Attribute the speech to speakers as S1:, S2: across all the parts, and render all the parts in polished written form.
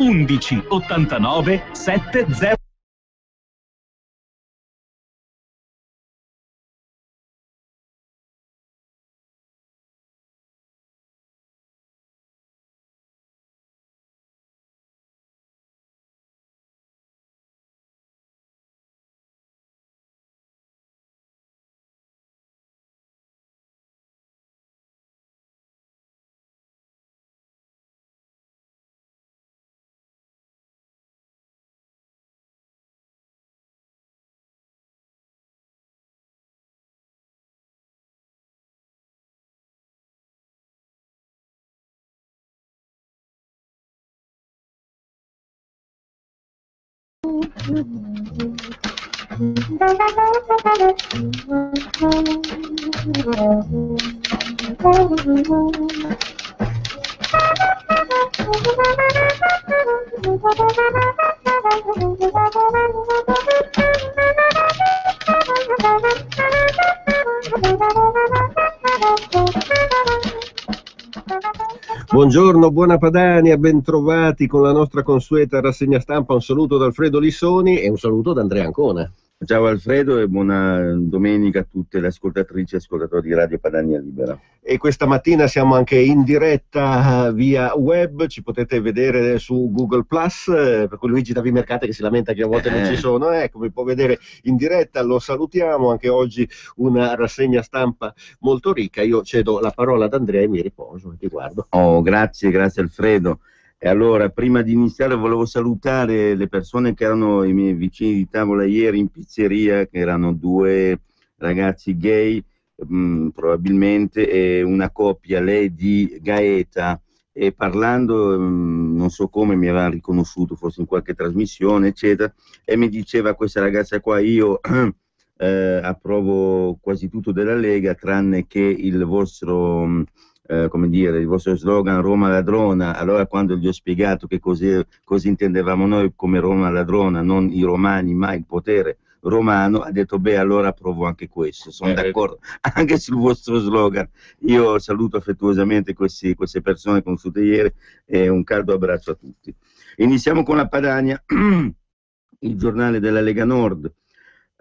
S1: 11 89 70.
S2: Buongiorno, buona Padania, bentrovati con la nostra consueta rassegna stampa. Un saluto da Alfredo Lissoni e un saluto da Andrea Ancona.
S3: Ciao Alfredo e buona domenica a tutte le ascoltatrici e ascoltatori di Radio Padania Libera.
S2: E questa mattina siamo anche in diretta via web, ci potete vedere su Google Plus, per cui Luigi Davi Mercate che si lamenta che a volte non ci sono, ecco, mi può vedere in diretta, lo salutiamo, anche oggi una rassegna stampa molto ricca. Io cedo la parola ad Andrea e mi riposo e ti guardo.
S3: Oh, grazie Alfredo. E allora, prima di iniziare volevo salutare le persone che erano i miei vicini di tavola ieri in pizzeria, che erano due ragazzi gay, probabilmente, e una coppia, lei di Gaeta, e parlando, non so come, mi aveva riconosciuto, forse in qualche trasmissione, eccetera, e mi diceva: questa ragazza qua, io approvo quasi tutto della Lega, tranne che il vostro... come dire, il vostro slogan Roma ladrona. Allora, quando gli ho spiegato che cosa intendevamo noi come Roma ladrona, non i romani ma il potere romano, ha detto: beh, allora approvo anche questo, sono d'accordo anche sul vostro slogan. Io saluto affettuosamente queste persone conosciute ieri e un caldo abbraccio a tutti. Iniziamo con la Padania, il giornale della Lega Nord.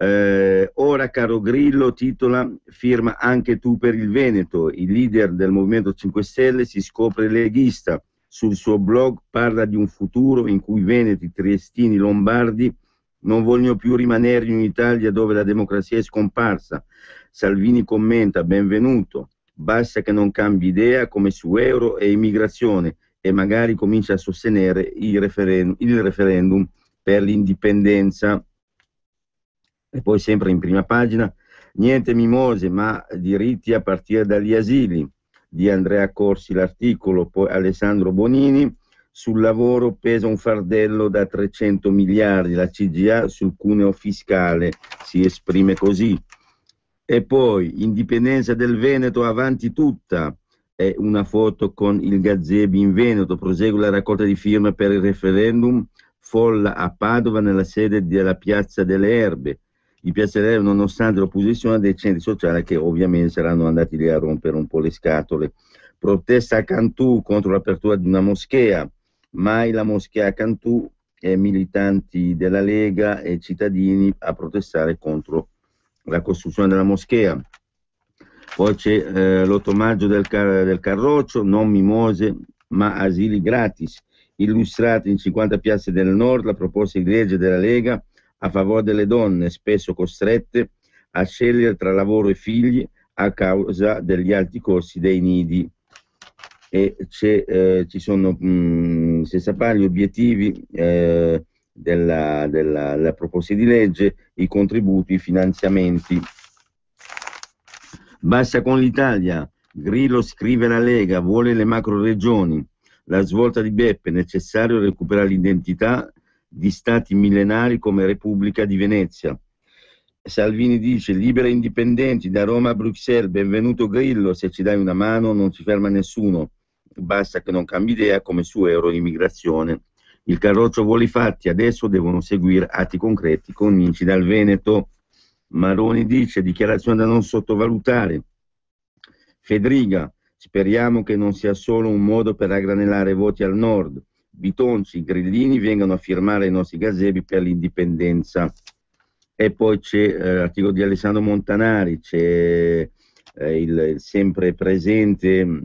S3: Ora caro Grillo, titola: firma anche tu per il Veneto, il leader del Movimento 5 Stelle si scopre leghista, sul suo blog parla di un futuro in cui veneti, triestini, lombardi non vogliono più rimanere in un'Italia dove la democrazia è scomparsa. Salvini commenta: benvenuto, basta che non cambi idea come su euro e immigrazione e magari comincia a sostenere il referendum per l'indipendenza. E poi sempre in prima pagina: niente mimose ma diritti a partire dagli asili, di Andrea Corsi l'articolo. Poi Alessandro Bonini: sul lavoro pesa un fardello da 300 miliardi, la CGIA sul cuneo fiscale si esprime così. E poi indipendenza del Veneto avanti tutta, è una foto con il Gazebi in Veneto, prosegue la raccolta di firme per il referendum, folla a Padova nella sede della Piazza delle Erbe. I piacerebbe, nonostante l'opposizione dei centri sociali che ovviamente saranno andati lì a rompere un po' le scatole. Protesta a Cantù contro l'apertura di una moschea, mai la moschea a Cantù, e militanti della Lega e cittadini a protestare contro la costruzione della moschea. Poi c'è l'8 maggio del Carroccio, non mimose ma asili gratis, illustrati in 50 piazze del nord la proposta di legge della Lega a favore delle donne, spesso costrette a scegliere tra lavoro e figli a causa degli alti costi dei nidi. E ci sono, senza fare gli obiettivi della proposta di legge, i contributi, i finanziamenti. Basta con l'Italia, Grillo scrive alla Lega, vuole le macro regioni, la svolta di Beppe, necessario recuperare l'identità di stati millenari come Repubblica di Venezia. Salvini dice: liberi e indipendenti da Roma a Bruxelles, benvenuto Grillo, se ci dai una mano non ci ferma nessuno, basta che non cambi idea come su euro e immigrazione. Il Carroccio vuole i fatti, adesso devono seguire atti concreti, convinci dal Veneto. Maroni dice: dichiarazione da non sottovalutare. Fedriga: speriamo che non sia solo un modo per raggranellare voti al nord. bitonci, grillini vengano a firmare i nostri gazebi per l'indipendenza. E poi c'è l'articolo di Alessandro Montanari, c'è il sempre presente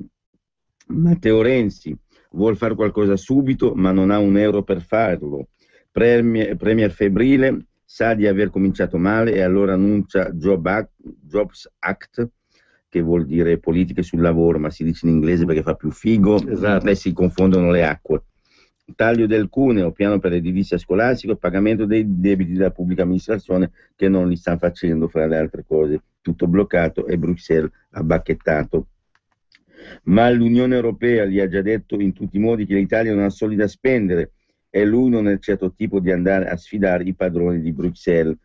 S3: Matteo Renzi, vuol fare qualcosa subito ma non ha un euro per farlo. Premier febbrile, sa di aver cominciato male e allora annuncia Jobs Act, che vuol dire politiche sul lavoro, ma si dice in inglese perché fa più figo,
S2: esatto.
S3: E si confondono le acque. Taglio del cuneo, piano per l'edilizia scolastica, pagamento dei debiti della pubblica amministrazione che non li stanno facendo, fra le altre cose, tutto bloccato e Bruxelles ha bacchettato. Ma l'Unione Europea gli ha già detto in tutti i modi che l'Italia non ha soldi da spendere e lui non è certo tipo di andare a sfidare i padroni di Bruxelles.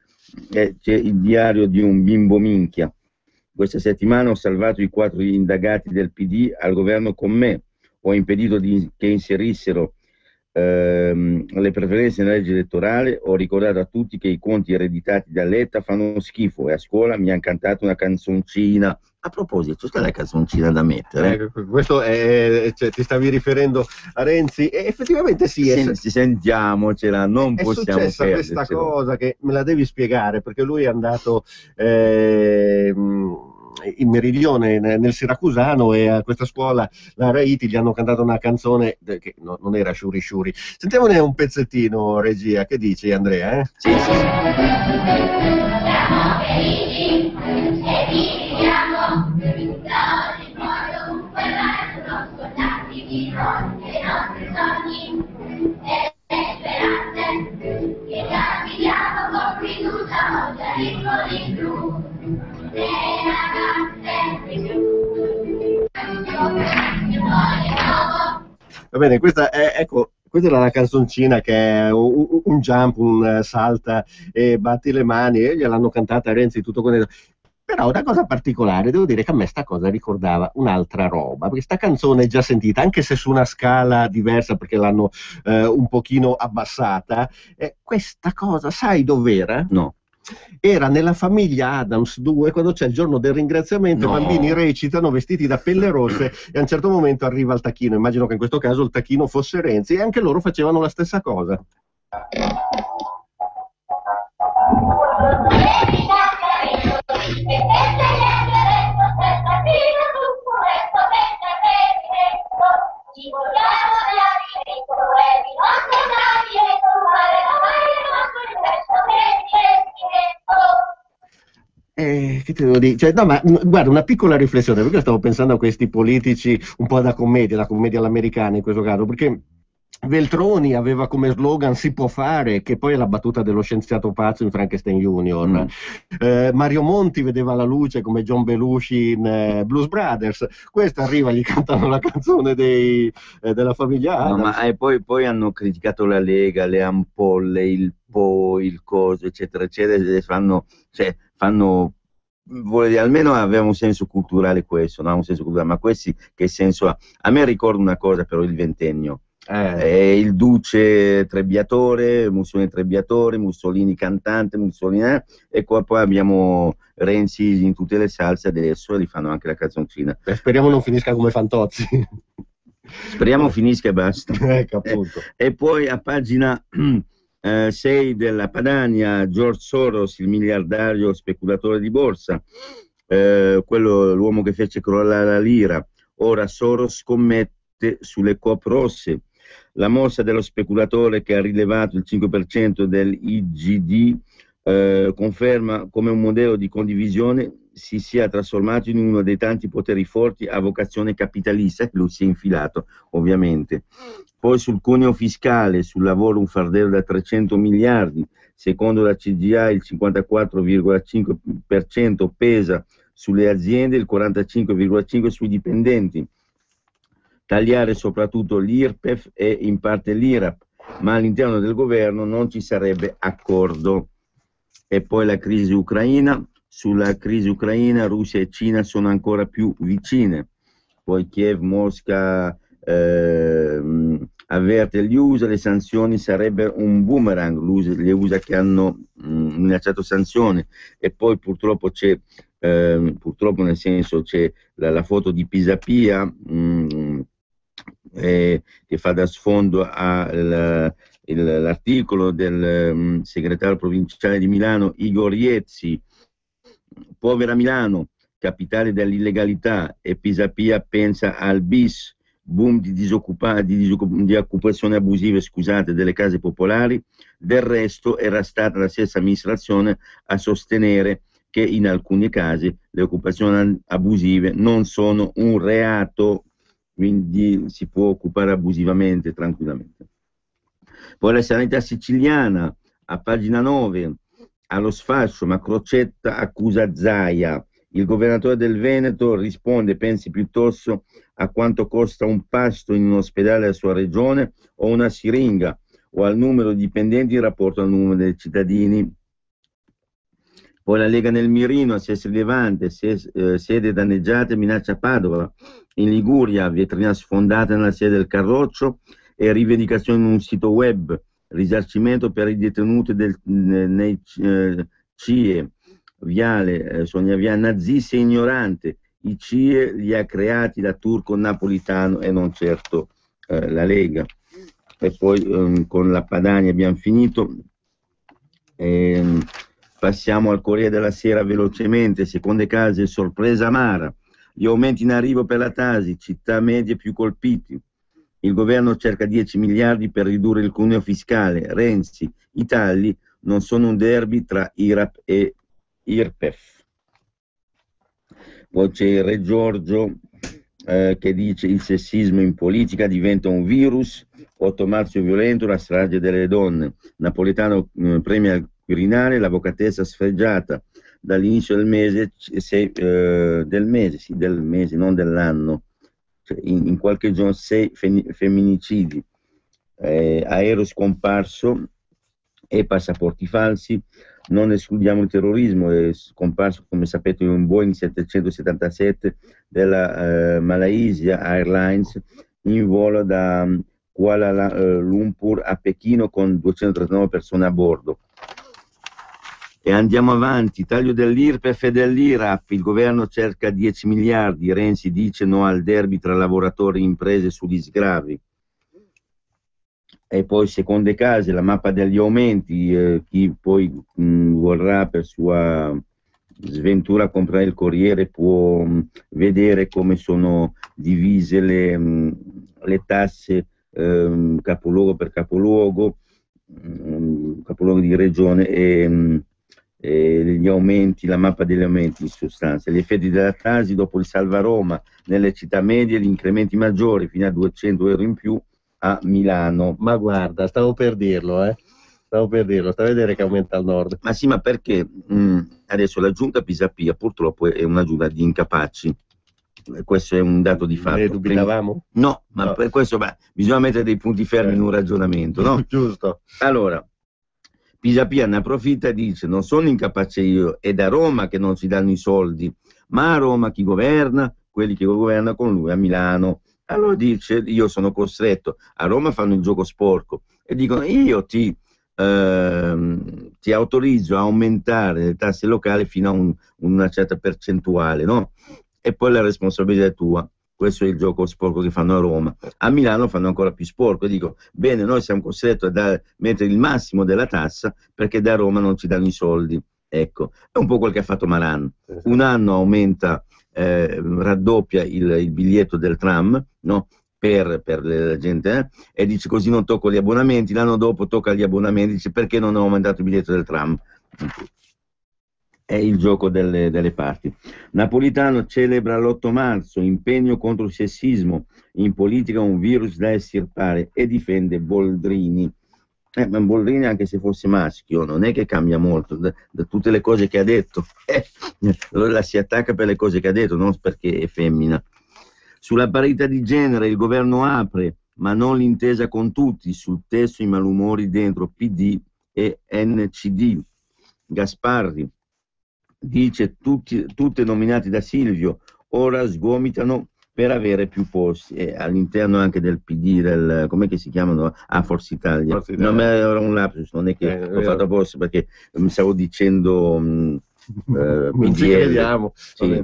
S3: C'è il diario di un bimbo minchia. Questa settimana ho salvato i 4 indagati del PD al governo con me, ho impedito che inserissero le preferenze nella legge elettorale, ho ricordato a tutti che i conti ereditati da Letta fanno schifo e a scuola mi hanno cantato una canzoncina. A proposito, c'è la canzoncina da mettere?
S2: Questo cioè, ti stavi riferendo a Renzi e effettivamente sì.
S3: Sentiamocela, non
S2: è
S3: possiamo
S2: successa questa cosa che me la devi spiegare, perché lui è andato in Meridione nel Siracusano e a questa scuola, la Raiti, gli hanno cantato una canzone che non era Shuri Shuri. Sentiamone un pezzettino, regia, che dici Andrea?
S3: Sì.
S2: Va bene, questa era la canzoncina che è un jump, un salta e batti le mani, e gliel'hanno cantata Renzi tutto con. Però una cosa particolare, devo dire che a me sta cosa ricordava un'altra roba, perché sta canzone è già sentita, anche se su una scala diversa, perché l'hanno un pochino abbassata, questa cosa sai dov'era?
S3: No.
S2: Era nella famiglia Adams 2, quando c'è il giorno del ringraziamento,
S3: No.
S2: I bambini recitano vestiti da pelle rosse e a un certo momento arriva il tacchino. Immagino che in questo caso il tacchino fosse Renzi e anche loro facevano la stessa cosa. Che te devo dire? Cioè, no, ma guarda, una piccola riflessione, perché stavo pensando a questi politici un po' da commedia, la commedia all'americana in questo caso, perché Veltroni aveva come slogan "si può fare", che poi è la battuta dello scienziato pazzo in Frankenstein Junior. Mario Monti vedeva la luce come John Belushi in Blues Brothers. Questo arriva, gli cantano la canzone della famiglia Adams.
S3: No, ma poi hanno criticato la Lega, le ampolle, il Po, il coso, eccetera, eccetera, fanno vuole dire, almeno aveva un senso culturale questo, no? Un senso culturale, ma questi che senso ha? A me ricorda una cosa però, il ventennio. Il Duce Trebbiatore, Mussolini cantante, e qua poi abbiamo Renzi in tutte le salse adesso e li fanno anche la canzoncina.
S2: Speriamo non finisca come Fantozzi.
S3: Speriamo finisca e basta.
S2: Appunto.
S3: E poi a pagina 6 della Padania, George Soros, il miliardario speculatore di borsa, l'uomo che fece crollare la lira. Ora Soros scommette sulle coop rosse. La mossa dello speculatore che ha rilevato il 5% dell'IGD conferma come un modello di condivisione si sia trasformato in uno dei tanti poteri forti a vocazione capitalista, che lui si è infilato ovviamente. Poi sul cuneo fiscale, sul lavoro un fardello da 300 miliardi, secondo la CGA il 54,5% pesa sulle aziende, il 45,5% sui dipendenti. Tagliare soprattutto l'IRPEF e in parte l'IRAP, ma all'interno del governo non ci sarebbe accordo. E poi la crisi ucraina. Sulla crisi ucraina Russia e Cina sono ancora più vicine. Poi Kiev, Mosca avverte gli USA, le sanzioni sarebbero un boomerang, le USA che hanno minacciato sanzioni. E poi purtroppo c'è, purtroppo nel senso c'è la foto di Pisapia, che fa da sfondo all'articolo del segretario provinciale di Milano Igor Iezzi. Povera Milano, capitale dell'illegalità, e Pisapia pensa al bis, boom di occupazione abusive, scusate, delle case popolari. Del resto era stata la stessa amministrazione a sostenere che in alcuni casi le occupazioni abusive non sono un reato, quindi si può occupare abusivamente tranquillamente. Poi la sanità siciliana, a pagina 9, allo sfascio, ma Crocetta accusa Zaia. Il governatore del Veneto risponde: pensi piuttosto a quanto costa un pasto in un ospedale della sua regione, o una siringa, o al numero di dipendenti in rapporto al numero dei cittadini. Poi la Lega nel mirino, Assessi Levante, sede danneggiate, minaccia Padova. In Liguria, vetrina sfondata nella sede del Carroccio e rivendicazione in un sito web, risarcimento per i detenuti nei CIE, Viale, Sonia Via, nazista e ignorante. I CIE li ha creati da turco napolitano e non certo la Lega. E poi con la Padania abbiamo finito. Passiamo al Corriere della Sera velocemente. Seconde case, sorpresa amara. Gli aumenti in arrivo per la Tasi, città medie più colpiti. Il governo cerca 10 miliardi per ridurre il cuneo fiscale. Renzi, i tagli non sono un derby tra IRAP e IRPEF. Poi c'è il Re Giorgio che dice: il sessismo in politica diventa un virus. 8 marzo violento, la strage delle donne. Napolitano premia al Quirinale l'avvocatessa sfregiata. Dall'inizio del mese, del mese, non dell'anno, cioè in qualche giorno 6 femminicidi, aereo scomparso e passaporti falsi. Non escludiamo il terrorismo, è scomparso, come sapete, un Boeing 777 della Malaysia Airlines in volo da Kuala Lumpur a Pechino con 239 persone a bordo. E andiamo avanti, taglio dell'IRPEF e dell'IRAP, il governo cerca 10 miliardi, Renzi dice no al derby tra lavoratori e imprese sugli sgravi. E poi seconde case, la mappa degli aumenti, chi poi vorrà per sua sventura comprare il Corriere può vedere come sono divise le tasse capoluogo per capoluogo, capoluogo di regione e gli aumenti, la mappa degli aumenti in sostanza. Gli effetti della Tasi dopo il Salva Roma nelle città medie, gli incrementi maggiori fino a 200 euro in più a Milano.
S2: Ma guarda, stavo per dirlo, stavo per dirlo, sta a vedere che aumenta al nord.
S3: Ma sì, ma perché adesso la giunta Pisapia purtroppo è una giunta di incapaci, questo è un dato di fatto.
S2: Ne dubitavamo?
S3: No, ma no. Per questo bisogna mettere dei punti fermi in un ragionamento, no?
S2: Giusto.
S3: Allora, Pisapia ne approfitta e dice: non sono incapace io, è da Roma che non si danno i soldi, ma a Roma chi governa? Quelli che governano con lui a Milano. Allora dice: io sono costretto, a Roma fanno il gioco sporco e dicono: io ti autorizzo a aumentare le tasse locali fino a una certa percentuale, no? E poi la responsabilità è tua. Questo è il gioco sporco che fanno a Roma. A Milano fanno ancora più sporco e dico: bene, noi siamo costretti a mettere il massimo della tassa perché da Roma non ci danno i soldi. Ecco, è un po' quel che ha fatto Maran. Un anno aumenta, raddoppia il biglietto del tram, no? Per la gente, e dice: così non tocco gli abbonamenti. L'anno dopo tocca gli abbonamenti, dice: perché non ho aumentato il biglietto del tram? È il gioco delle parti. Napolitano celebra l'8 marzo, impegno contro il sessismo, in politica un virus da estirpare, e difende Boldrini. Ma Boldrini, anche se fosse maschio, non è che cambia molto da tutte le cose che ha detto. Allora si attacca per le cose che ha detto, non perché è femmina. Sulla parità di genere il governo apre, ma non l'intesa con tutti, sul testo i malumori dentro PD e NCD. Gasparri dice: tutte nominate da Silvio, ora sgomitano per avere più posti, e all'interno anche del PD, come che si chiamano? Forza Italia.
S2: Forza Italia.
S3: Non era un lapsus, non è che l'ho fatto apposta, perché mi stavo dicendo
S2: non ci
S3: PDL.
S2: crediamo.
S3: Sì,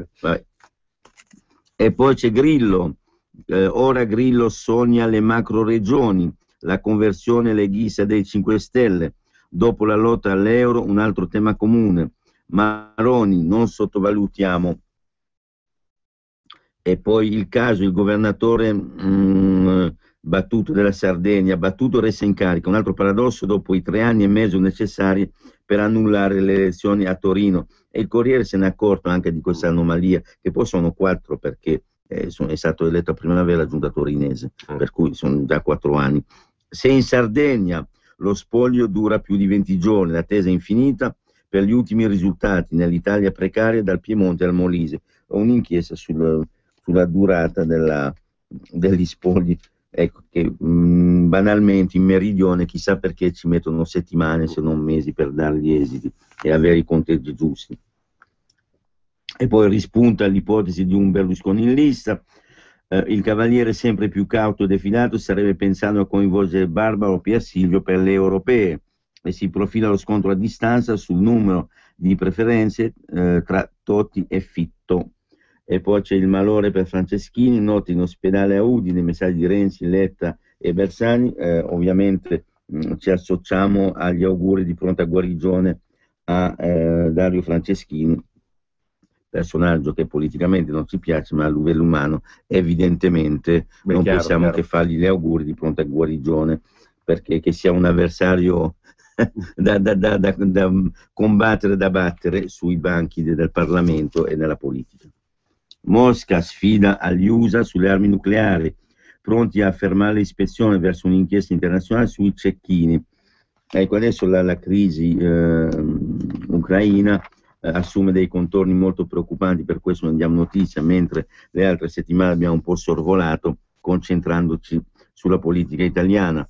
S3: e poi c'è Grillo ora Grillo sogna le macro regioni, la conversione leghista dei 5 Stelle, dopo la lotta all'euro un altro tema comune, Maroni non sottovalutiamo. E poi il caso, il governatore battuto della Sardegna, battuto resta in carica, un altro paradosso dopo i 3 anni e mezzo necessari per annullare le elezioni a Torino, e il Corriere se n'è accorto anche di questa anomalia, che poi sono 4 perché è stato eletto a primavera la giunta torinese, per cui sono già 4 anni. Se in Sardegna lo spoglio dura più di 20 giorni, l'attesa è infinita per gli ultimi risultati nell'Italia precaria dal Piemonte al Molise. Ho un'inchiesta sulla durata degli spogli, ecco, che banalmente in meridione chissà perché ci mettono settimane se non mesi per dare gli esiti e avere i conteggi giusti. E poi rispunta l'ipotesi di un Berlusconi in lista, il cavaliere sempre più cauto e defilato starebbe pensando a coinvolgere Barbaro Pier Silvio per le europee, e si profila lo scontro a distanza sul numero di preferenze tra Totti e Fitto. E poi c'è il malore per Franceschini, notte in ospedale a Udine, messaggi di Renzi, Letta e Bersani. Ovviamente ci associamo agli auguri di pronta guarigione a Dario Franceschini, personaggio che politicamente non ci piace, ma a livello umano evidentemente non possiamo che fargli gli auguri di pronta guarigione, perché che sia un avversario da combattere, da battere sui banchi del Parlamento e nella politica. Mosca sfida agli USA sulle armi nucleari, pronti a fermare l'ispezione verso un'inchiesta internazionale sui cecchini. Ecco, adesso la crisi ucraina assume dei contorni molto preoccupanti, per questo non diamo notizia, mentre le altre settimane abbiamo un po' sorvolato, concentrandoci sulla politica italiana.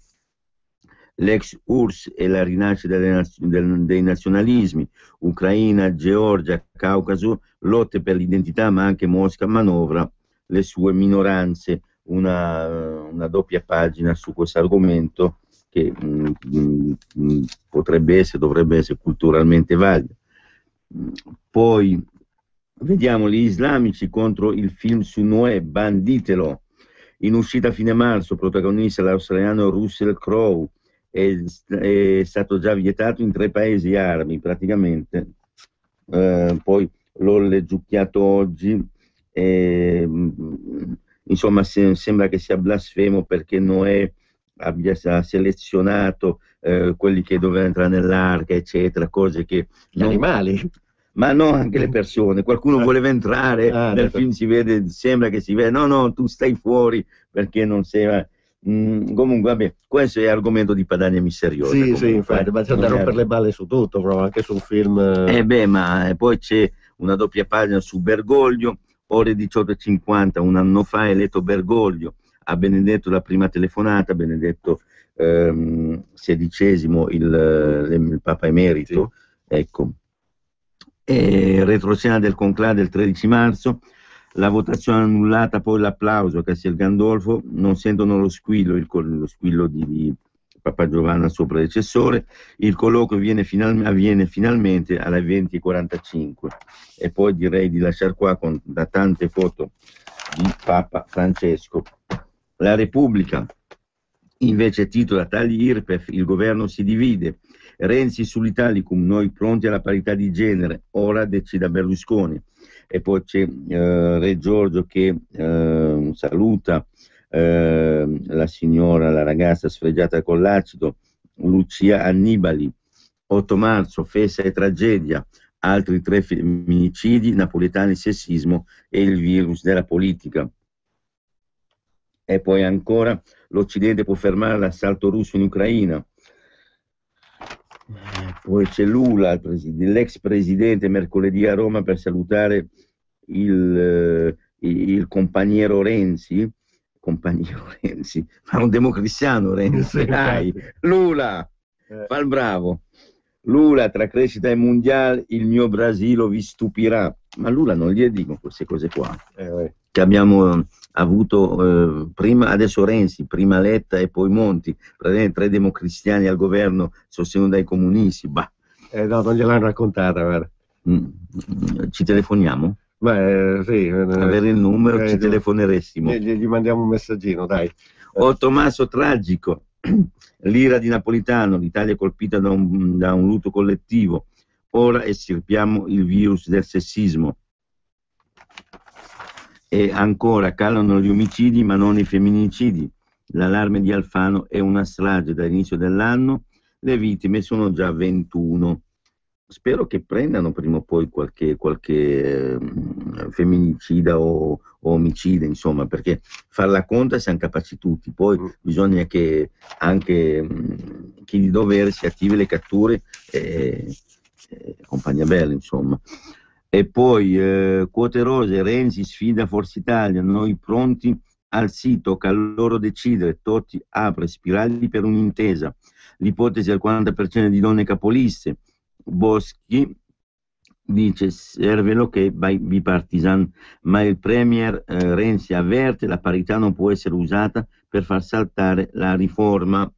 S3: L'ex URSS e la rinascita dei nazionalismi, Ucraina, Georgia, Caucaso, lotte per l'identità, ma anche Mosca manovra le sue minoranze, una doppia pagina su questo argomento che potrebbe essere, dovrebbe essere culturalmente valido. Poi vediamo gli islamici contro il film su Noè, banditelo, in uscita a fine marzo, protagonista l'australiano Russell Crowe, è stato già vietato in 3 paesi arabi praticamente, poi l'ho leggiucchiato oggi, insomma sembra che sia blasfemo perché Noè abbia selezionato quelli che dovevano entrare nell'arca, eccetera, cose che
S2: gli animali,
S3: ma no, anche le persone. Qualcuno voleva entrare, nel film si vede, sembra che si vede, no, tu stai fuori perché non sei. Comunque, vabbè, questo è argomento di Padania Misteriosa.
S2: Sì, sì, infatti, ma c'è da rompere le balle su tutto, proprio, anche sul film.
S3: Ma poi c'è una doppia pagina su Bergoglio, ore 18:50, un anno fa è eletto Bergoglio, a Benedetto la prima telefonata, Benedetto XVI, il Papa Emerito, sì. Ecco. E retroscena del conclave del 13 marzo, la votazione annullata, poi l'applauso a Castel Gandolfo, non sentono lo squillo, lo squillo di Papa Giovanna, il suo predecessore, il colloquio avviene finalmente alle 20:45, e poi direi di lasciare qua da tante foto di Papa Francesco. La Repubblica invece titola tagli IRPEF, il governo si divide, Renzi sull'Italicum, noi pronti alla parità di genere, ora decida Berlusconi. E poi c'è Re Giorgio che saluta la signora, la ragazza sfregiata con l'acido, Lucia Annibali. 8 marzo, festa e tragedia, altri 3 femminicidi, napoletani, sessismo e il virus della politica. E poi ancora l'Occidente può fermare l'assalto russo in Ucraina. Poi c'è Lula, l'ex presidente, mercoledì a Roma per salutare il compagniero Renzi, ma un democristiano Renzi, dai, Lula, fa il bravo. Lula, tra crescita e mondiale, il mio Brasile vi stupirà. Ma Lula non gli dico queste cose qua. Che abbiamo avuto prima, adesso Renzi, prima Letta e poi Monti, praticamente 3 democristiani al governo sostenuti dai comunisti.
S2: No, non gliel'hanno raccontata, guarda.
S3: Ci telefoniamo?
S2: Beh, sì,
S3: avere il numero, ci telefoneressimo.
S2: gli mandiamo un messaggino, dai.
S3: O Tommaso tragico, l'ira di Napolitano, l'Italia è colpita da un lutto collettivo, ora estirpiamo il virus del sessismo. E ancora, calano gli omicidi ma non i femminicidi. L'allarme di Alfano è una strage dall'inizio dell'anno, le vittime sono già 21. Spero che prendano prima o poi qualche femminicida o omicida, insomma, perché farla conta siamo capaci tutti. Poi bisogna che anche chi di dovere si attivi le catture e compagnia bella, insomma. E poi quote rose, Renzi sfida Forza Italia, noi pronti al sì, tocca a loro decidere, Totti apre spiragli per un'intesa, l'ipotesi al 40% di donne capoliste, Boschi dice serve l'ok bipartisan, ma il premier Renzi avverte la parità non può essere usata per far saltare la riforma.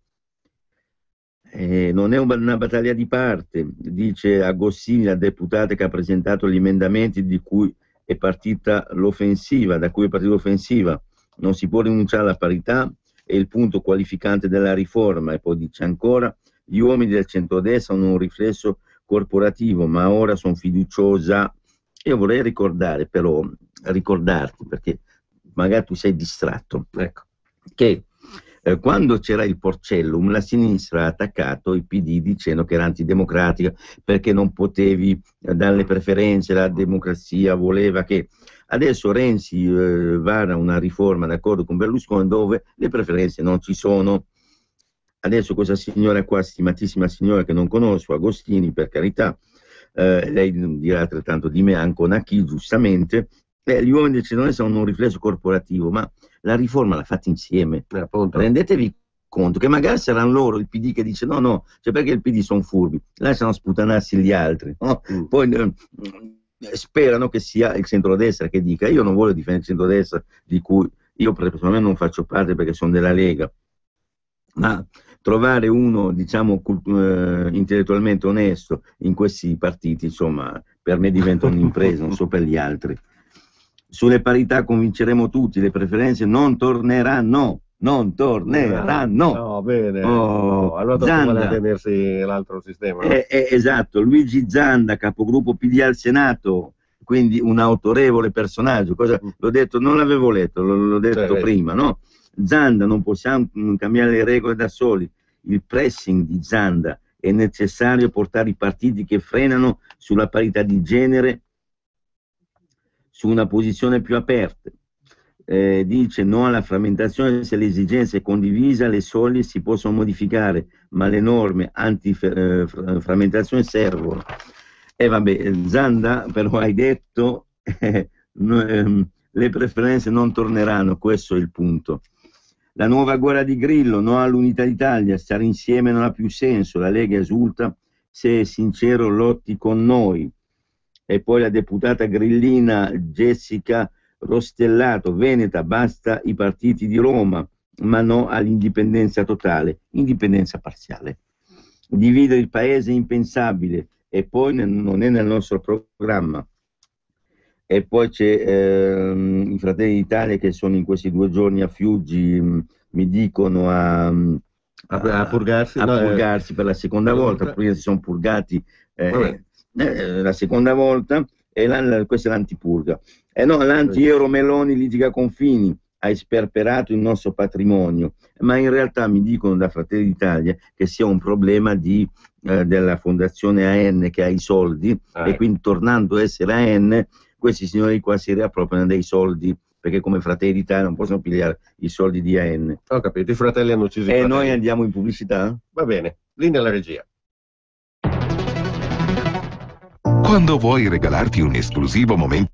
S3: Non è una battaglia di parte, dice Agostini, la deputata che ha presentato gli emendamenti da cui è partita l'offensiva, non si può rinunciare alla parità, è il punto qualificante della riforma. E poi dice ancora, gli uomini del centrodestra hanno un riflesso corporativo, ma ora sono fiduciosa. Io vorrei ricordarti, perché magari tu sei distratto,
S2: Ecco.
S3: che quando c'era il Porcellum, la sinistra ha attaccato il PD dicendo che era antidemocratica perché non potevi dare le preferenze, la democrazia voleva che... Adesso Renzi vara una riforma d'accordo con Berlusconi dove le preferenze non ci sono. Adesso questa signora qua, stimatissima signora che non conosco, Agostini, per carità, lei dirà altrettanto di me, Ancona chi, giustamente, gli uomini del centrodestra hanno un riflesso corporativo, ma la riforma l'ha fatta insieme. Rendetevi conto che magari saranno loro, il PD, che dice no, cioè perché il PD sono furbi, lasciano sputanarsi gli altri, no? Poi sperano che sia il centrodestra che dica io non voglio difendere il centrodestra, di cui io personalmente non faccio parte perché sono della Lega, ma trovare uno, diciamo, intellettualmente onesto in questi partiti, insomma, per me diventa un'impresa, non so per gli altri. Sulle parità convinceremo tutti, le preferenze non torneranno.
S2: No, bene. Allora dopo vale a tenersi l'altro sistema. No?
S3: Esatto, Luigi Zanda, capogruppo PD al Senato, quindi un autorevole personaggio. L'ho detto, non l'avevo letto, l'ho detto prima, no? Zanda, non possiamo cambiare le regole da soli. Il pressing di Zanda è necessario portare i partiti che frenano sulla parità di genere su una posizione più aperta. Dice no alla frammentazione, se l'esigenza è condivisa le soglie si possono modificare, ma le norme anti-frammentazione servono. E vabbè, Zanda però hai detto le preferenze non torneranno, questo è il punto. La nuova guerra di Grillo, no all'unità d'Italia, stare insieme non ha più senso, la Lega esulta, se è sincero lotti con noi. E poi la deputata grillina Jessica Rostellato, Veneta, basta i partiti di Roma, ma no all'indipendenza totale, indipendenza parziale. Dividere il paese è impensabile e poi non è nel nostro programma. E poi c'è i Fratelli d'Italia che sono in questi 2 giorni a Fiuggi, mi dicono a purgarsi per la seconda volta, prima si sono purgati la seconda volta e questa è l'antipurga. No, l'anti-euro Meloni litiga con Fini, ha sperperato il nostro patrimonio, ma in realtà mi dicono da Fratelli d'Italia che sia un problema della fondazione AN che ha i soldi e quindi tornando a essere AN questi signori qua si riappropriano dei soldi perché come Fratelli d'Italia non possono pigliare i soldi di AN.
S2: Ho capito, i fratelli hanno ucciso i fratelli.
S3: E noi andiamo in pubblicità?
S2: Va bene, linea alla regia.
S4: Quando vuoi regalarti un esclusivo momento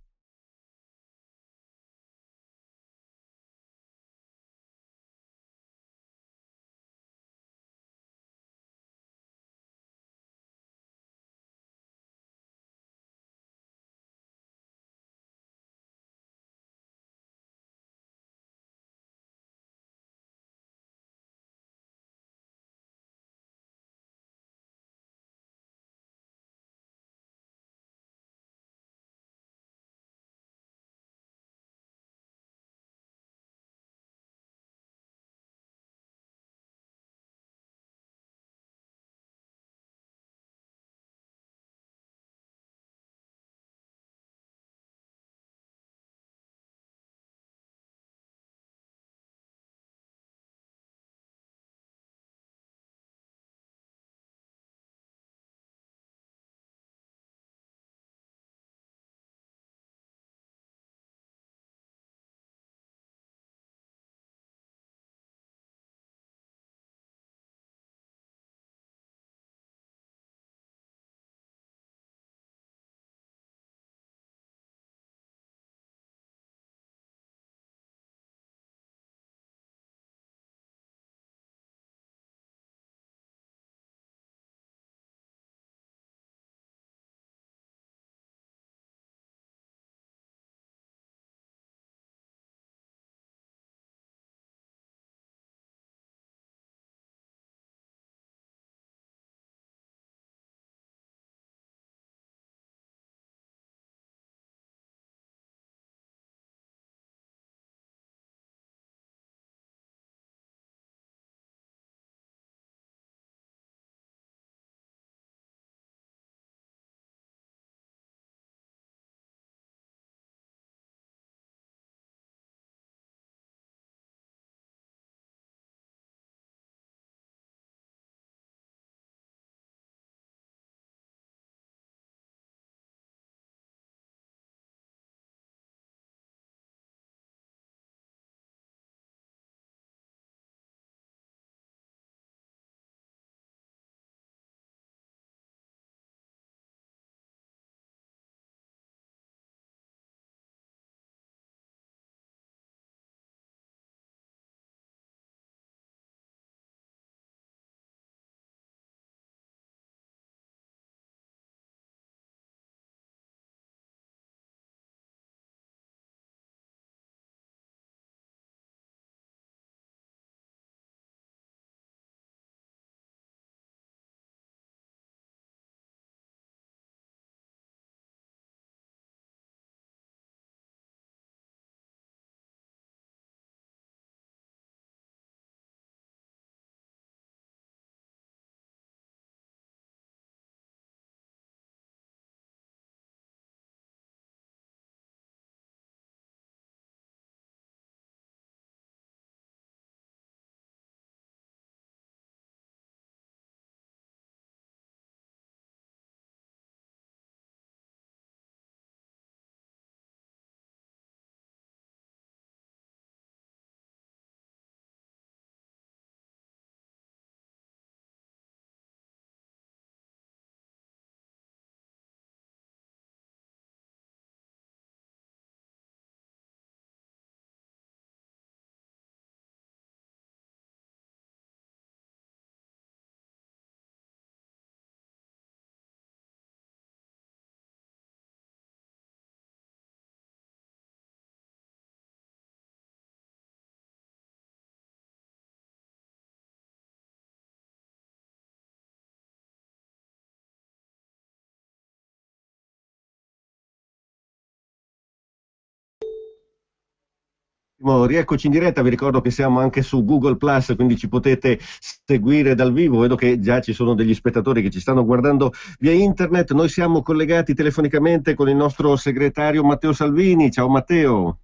S2: Rieccoci in diretta, vi ricordo che siamo anche su Google Plus, quindi ci potete seguire dal vivo. Vedo che già ci sono degli spettatori che ci stanno guardando via internet. Noi siamo collegati telefonicamente con il nostro segretario Matteo Salvini. Ciao Matteo.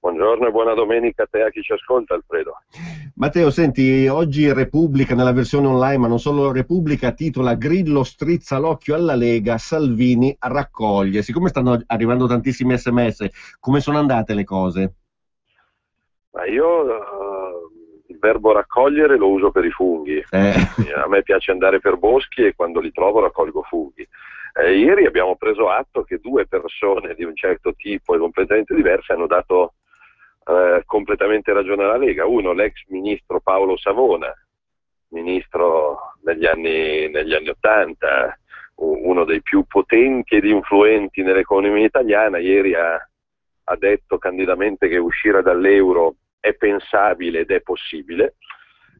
S5: Buongiorno e buona domenica a te e a chi ci ascolta, Alfredo.
S2: Matteo, senti, oggi Repubblica, nella versione online, ma non solo Repubblica, titola Grillo strizza l'occhio alla Lega, Salvini raccoglie. Siccome stanno arrivando tantissimi SMS, come sono andate le cose?
S5: Ma io il verbo raccogliere lo uso per i funghi. A me piace andare per boschi e quando li trovo raccolgo funghi. Ieri abbiamo preso atto che due persone di un certo tipo e completamente diverse hanno dato completamente ragione alla Lega. Uno, l'ex ministro Paolo Savona, ministro negli anni 80, uno dei più potenti ed influenti nell'economia italiana, ieri ha detto candidamente che uscire dall'euro è pensabile ed è possibile,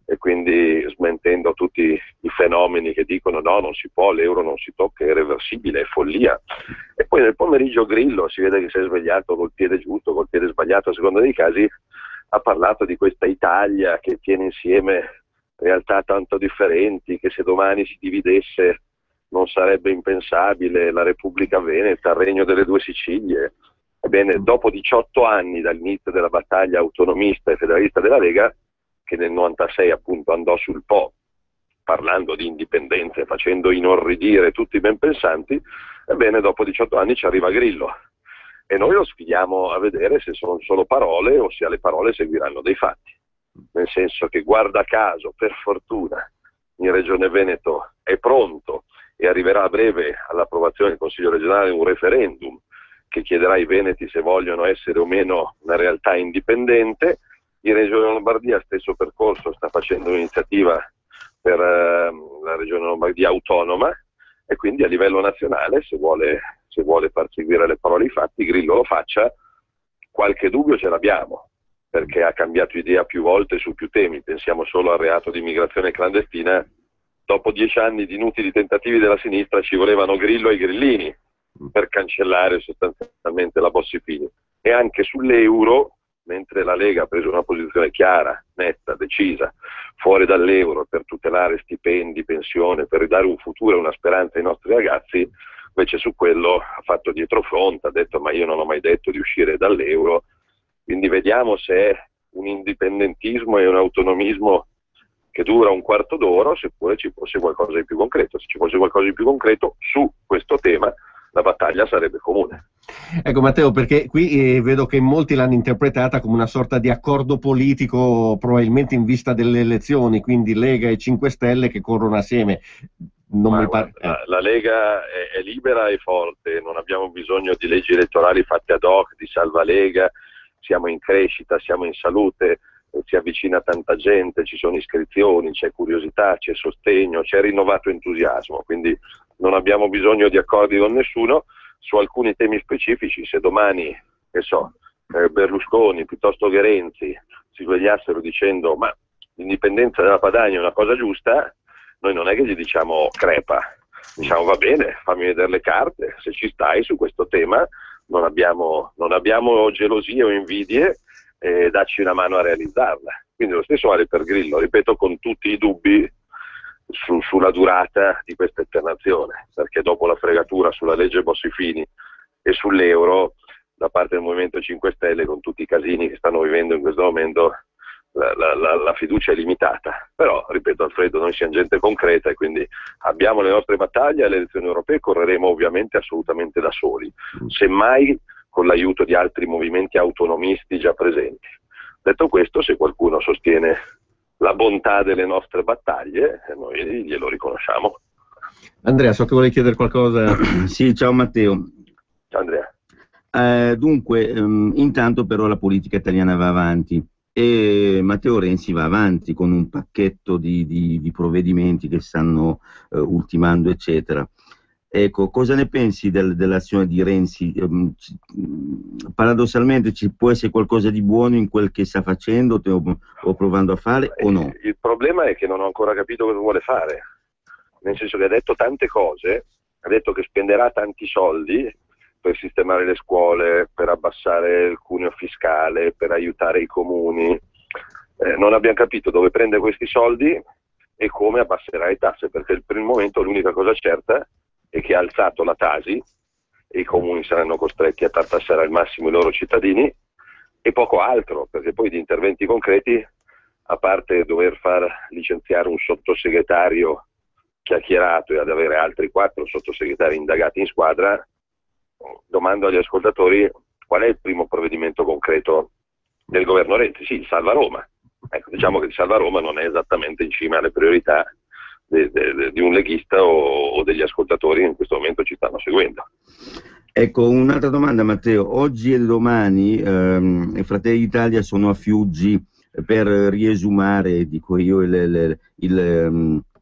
S5: e quindi smentendo tutti i fenomeni che dicono no, non si può, l'euro non si tocca, è irreversibile, è follia. E poi nel pomeriggio Grillo, si vede che si è svegliato col piede giusto, col piede sbagliato a seconda dei casi, ha parlato di questa Italia che tiene insieme realtà tanto differenti, che se domani si dividesse non sarebbe impensabile, la Repubblica Veneta, il Regno delle Due Sicilie. Ebbene, dopo 18 anni dall'inizio della battaglia autonomista e federalista della Lega, che nel 96 appunto andò sul Po parlando di indipendenza e facendo inorridire tutti i ben pensanti, ebbene dopo 18 anni ci arriva Grillo e noi lo sfidiamo a vedere se sono solo parole o se alle parole seguiranno dei fatti, nel senso che guarda caso, per fortuna, in Regione Veneto è pronto e arriverà a breve all'approvazione del Consiglio regionale un referendum che chiederà ai veneti se vogliono essere o meno una realtà indipendente. In Regione Lombardia stesso percorso sta facendo un'iniziativa per la Regione Lombardia autonoma e quindi a livello nazionale se vuole far seguire le parole ai fatti Grillo lo faccia. Qualche dubbio ce l'abbiamo perché ha cambiato idea più volte su più temi, pensiamo solo al reato di immigrazione clandestina. Dopo 10 anni di inutili tentativi della sinistra ci volevano Grillo e i grillini per cancellare sostanzialmente la Bossi-Fini, e anche sull'euro, mentre la Lega ha preso una posizione chiara, netta, decisa, fuori dall'euro per tutelare stipendi, pensione, per ridare un futuro e una speranza ai nostri ragazzi, invece su quello ha fatto dietrofront, ha detto ma io non ho mai detto di uscire dall'euro, quindi vediamo se è un indipendentismo e un autonomismo che dura un quarto d'ora, seppure ci fosse qualcosa di più concreto. Se ci fosse qualcosa di più concreto su questo tema, la battaglia sarebbe comune.
S2: Ecco Matteo, perché qui vedo che molti l'hanno interpretata come una sorta di accordo politico probabilmente in vista delle elezioni, quindi Lega e 5 Stelle che corrono assieme.
S5: La Lega è libera e forte, non abbiamo bisogno di leggi elettorali fatte ad hoc, di salva Lega, siamo in crescita, siamo in salute, si avvicina tanta gente, ci sono iscrizioni, c'è curiosità, c'è sostegno, c'è rinnovato entusiasmo, quindi non abbiamo bisogno di accordi con nessuno. Su alcuni temi specifici, se domani, Berlusconi piuttosto che Renzi si svegliassero dicendo ma l'indipendenza della Padania è una cosa giusta, noi non è che gli diciamo crepa, diciamo va bene, fammi vedere le carte, se ci stai su questo tema non abbiamo gelosie o invidie, dacci una mano a realizzarla. Quindi lo stesso vale per Grillo, ripeto, con tutti i dubbi sulla durata di questa esternazione, perché dopo la fregatura sulla legge Bossi-Fini e sull'euro da parte del Movimento 5 Stelle, con tutti i casini che stanno vivendo in questo momento, la fiducia è limitata. Però, ripeto Alfredo, noi siamo gente concreta e quindi abbiamo le nostre battaglie alle elezioni europee, correremo ovviamente assolutamente da soli, semmai con l'aiuto di altri movimenti autonomisti già presenti. Detto questo, se qualcuno sostiene la bontà delle nostre battaglie, noi glielo riconosciamo.
S2: Andrea, so che vuoi chiedere qualcosa.
S3: Sì, ciao Matteo.
S5: Ciao Andrea.
S3: Dunque, intanto però la politica italiana va avanti e Matteo Renzi va avanti con un pacchetto di provvedimenti che stanno ultimando, eccetera. Ecco, cosa ne pensi dell'azione di Renzi? Paradossalmente ci può essere qualcosa di buono in quel che sta facendo o provando a fare o no?
S5: Il problema è che non ho ancora capito cosa vuole fare, nel senso che ha detto tante cose, ha detto che spenderà tanti soldi, per sistemare le scuole, per abbassare il cuneo fiscale, per aiutare i comuni. Non abbiamo capito dove prende questi soldi e come abbasserà le tasse, perché per il momento l'unica cosa certa è che ha alzato la Tasi e i comuni saranno costretti a tartassare al massimo i loro cittadini e poco altro, perché poi di interventi concreti, a parte dover far licenziare un sottosegretario chiacchierato e ad avere altri 4 sottosegretari indagati in squadra, domando agli ascoltatori qual è il primo provvedimento concreto del governo Renzi. Sì, il Salva Roma. Ecco, diciamo che il Salva Roma non è esattamente in cima alle priorità di un leghista o degli ascoltatori che in questo momento ci stanno seguendo.
S3: Ecco, un'altra domanda, Matteo. Oggi e domani Fratelli d'Italia sono a Fiuggi per riesumare, dico io,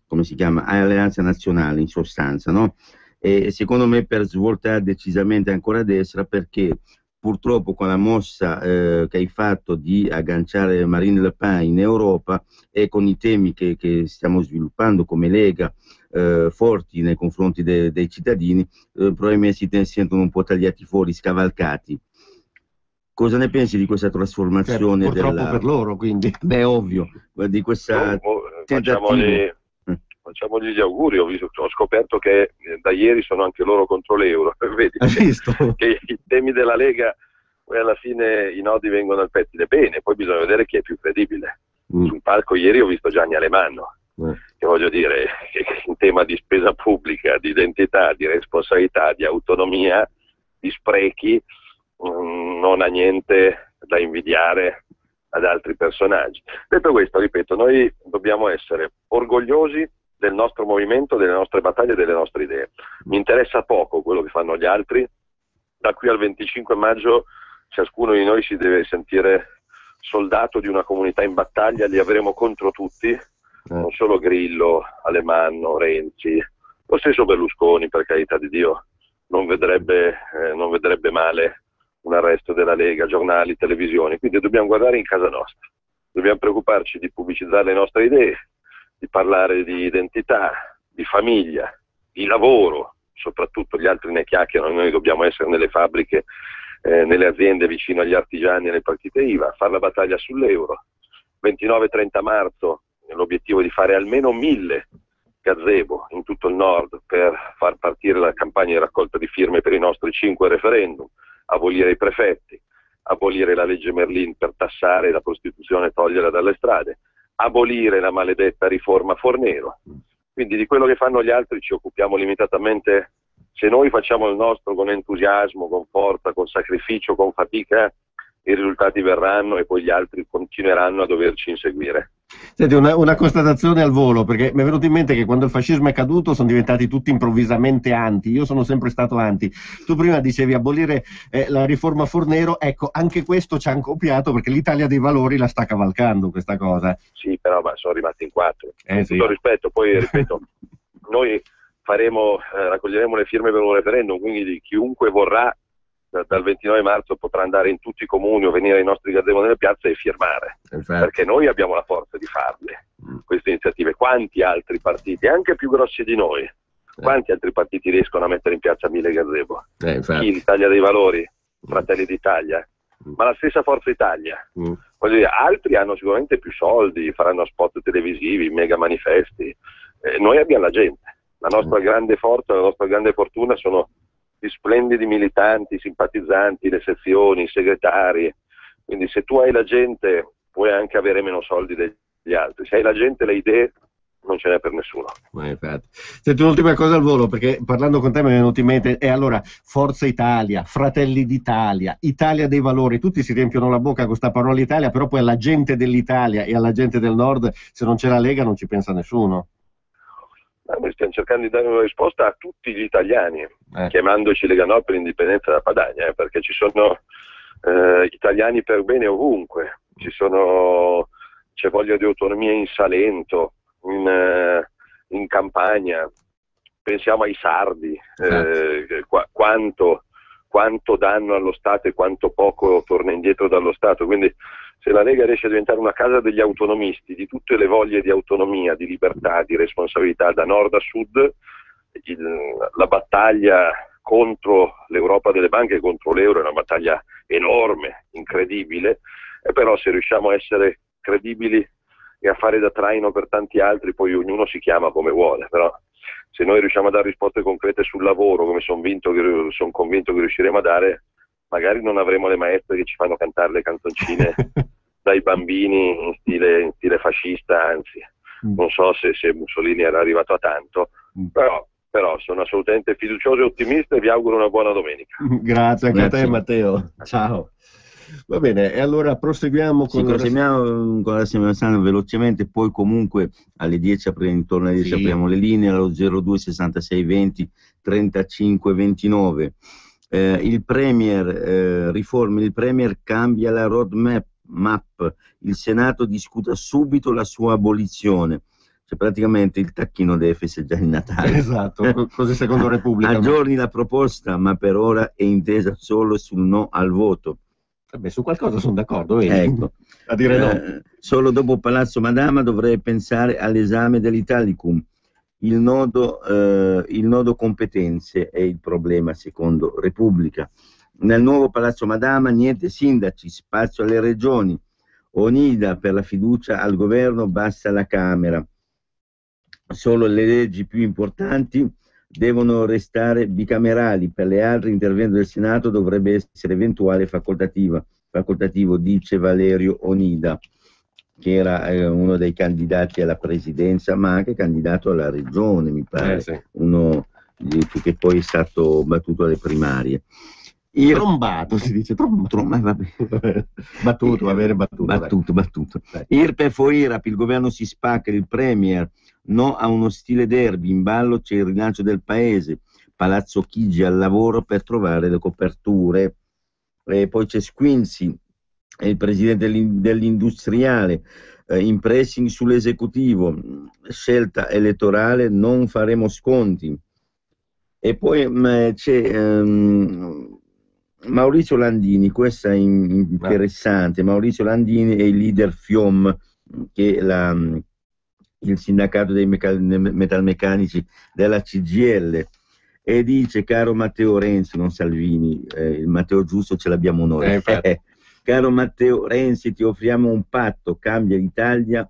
S3: come si chiama? Alleanza Nazionale, in sostanza, no? E secondo me per svoltare decisamente ancora a destra, perché purtroppo con la mossa che hai fatto di agganciare Marine Le Pen in Europa e con i temi che stiamo sviluppando come Lega forti nei confronti dei cittadini, probabilmente si sentono un po' tagliati fuori, scavalcati. Cosa ne pensi di questa trasformazione?
S2: Purtroppo per loro, quindi.
S3: Beh, ovvio, di questa
S5: Facciamogli gli auguri. Ho scoperto che da ieri sono anche loro contro l'euro. Vedi che i temi della Lega poi alla fine i nodi vengono al pettine. Bene, poi bisogna vedere chi è più credibile. Sul palco ieri ho visto Gianni Alemanno, che voglio dire che in tema di spesa pubblica, di identità, di responsabilità, di autonomia, di sprechi, non ha niente da invidiare ad altri personaggi. Detto questo, ripeto, noi dobbiamo essere orgogliosi del nostro movimento, delle nostre battaglie e delle nostre idee. Mi interessa poco quello che fanno gli altri. Da qui al 25 maggio ciascuno di noi si deve sentire soldato di una comunità in battaglia, li avremo contro tutti, non solo Grillo, Alemanno, Renzi, lo stesso Berlusconi, per carità di Dio, non vedrebbe male un arresto della Lega, giornali, televisioni. Quindi dobbiamo guardare in casa nostra, dobbiamo preoccuparci di pubblicizzare le nostre idee, di parlare di identità, di famiglia, di lavoro, soprattutto gli altri ne chiacchierano, noi dobbiamo essere nelle fabbriche, nelle aziende vicino agli artigiani e alle partite IVA, fare la battaglia sull'euro. 29-30 marzo l'obiettivo di fare almeno 1000 gazebo in tutto il nord per far partire la campagna di raccolta di firme per i nostri 5 referendum, abolire i prefetti, abolire la legge Merlin per tassare la prostituzione e toglierla dalle strade, abolire la maledetta riforma Fornero. Quindi di quello che fanno gli altri ci occupiamo limitatamente. Se noi facciamo il nostro con entusiasmo, con forza, con sacrificio, con fatica, i risultati verranno e poi gli altri continueranno a doverci inseguire.
S2: Senti, una constatazione al volo, perché mi è venuto in mente che quando il fascismo è caduto sono diventati tutti improvvisamente anti. Io sono sempre stato anti. Tu prima dicevi abolire la riforma Fornero, ecco, anche questo ci hanno copiato, perché l'Italia dei Valori la sta cavalcando questa cosa.
S5: Sì, però sono rimasti in 4. Con
S2: sì.
S5: tutto rispetto, poi ripeto, noi raccoglieremo le firme per un referendum, quindi chiunque vorrà dal 29 marzo potrà andare in tutti i comuni o venire ai nostri gazebo nelle piazze e firmare, perché noi abbiamo la forza di farle queste iniziative. Quanti altri partiti, anche più grossi di noi, quanti altri partiti riescono a mettere in piazza 1000 gazebo? Chi? L'Italia dei Valori, Fratelli d'Italia, ma la stessa Forza Italia. Voglio dire, altri hanno sicuramente più soldi, faranno spot televisivi, mega manifesti. Noi abbiamo la gente. La nostra grande forza, la nostra grande fortuna sono gli splendidi militanti, simpatizzanti, le sezioni, i segretari. Quindi se tu hai la gente puoi anche avere meno soldi degli altri. Se hai la gente, le idee, non ce n'è per nessuno.
S2: Senti, un'ultima cosa al volo, perché parlando con te mi è venuto in mente, e allora Forza Italia, Fratelli d'Italia, Italia dei Valori, tutti si riempiono la bocca con questa parola Italia, però poi alla gente dell'Italia e alla gente del Nord, se non c'è la Lega non ci pensa nessuno.
S5: Noi stiamo cercando di dare una risposta a tutti gli italiani, chiamandoci Lega Nord per l'indipendenza da Padania, perché ci sono italiani per bene ovunque, c'è voglia di autonomia in Salento, in Campania, pensiamo ai sardi, quanto danno allo Stato e quanto poco torna indietro dallo Stato. Quindi se la Lega riesce a diventare una casa degli autonomisti, di tutte le voglie di autonomia, di libertà, di responsabilità da nord a sud, la battaglia contro l'Europa delle banche, contro l'euro, è una battaglia enorme, incredibile, però se riusciamo a essere credibili e a fare da traino per tanti altri, poi ognuno si chiama come vuole, però se noi riusciamo a dare risposte concrete sul lavoro, come sono convinto che riusciremo a dare, magari non avremo le maestre che ci fanno cantare le canzoncine dai bambini in stile fascista, anzi non so se Mussolini era arrivato a tanto, però sono assolutamente fiducioso e ottimista e vi auguro una buona domenica.
S2: Grazie anche a te, Matteo. Ciao. Va bene, e allora proseguiamo con
S3: la settimana velocemente, poi comunque alle 10 intorno alle 10 apriamo le linee allo 02 66 20 35 29. Il Premier il Premier cambia la roadmap, il Senato discuta subito la sua abolizione. Cioè praticamente il tacchino deve festeggiare il Natale.
S2: Esatto, così secondo Repubblica.
S3: Aggiorni la proposta, ma per ora è intesa solo sul no al voto.
S2: Beh, su qualcosa sono d'accordo, vedi?
S3: Ecco.
S2: A dire no.
S3: Solo dopo Palazzo Madama dovrei pensare all'esame dell'Italicum. Il nodo competenze è il problema secondo Repubblica. Nel nuovo Palazzo Madama niente sindaci, spazio alle regioni. Onida per la fiducia al governo, basta la Camera. Solo le leggi più importanti devono restare bicamerali, per le altre l'intervento del Senato dovrebbe essere eventuale e facoltativo, dice Valerio Onida, che era uno dei candidati alla presidenza, ma anche candidato alla regione, mi pare,
S2: sì.
S3: Uno che poi è stato battuto alle primarie.
S2: Trombato si dice, battuto, va bene,
S3: battuto. IRPEF o IRAP, il governo si spacca, il Premier no a uno stile derby, in ballo c'è il rilancio del paese, Palazzo Chigi al lavoro per trovare le coperture. Poi c'è Squinzi, il presidente dell'industriale, in pressing sull'esecutivo, scelta elettorale, non faremo sconti. E poi c'è Maurizio Landini, questa è interessante. Maurizio Landini è il leader FIOM, che è il sindacato dei metalmeccanici della CGIL, e dice: caro Matteo Renzi, non Salvini, il Matteo giusto ce l'abbiamo noi, caro Matteo Renzi, ti offriamo un patto, cambia l'Italia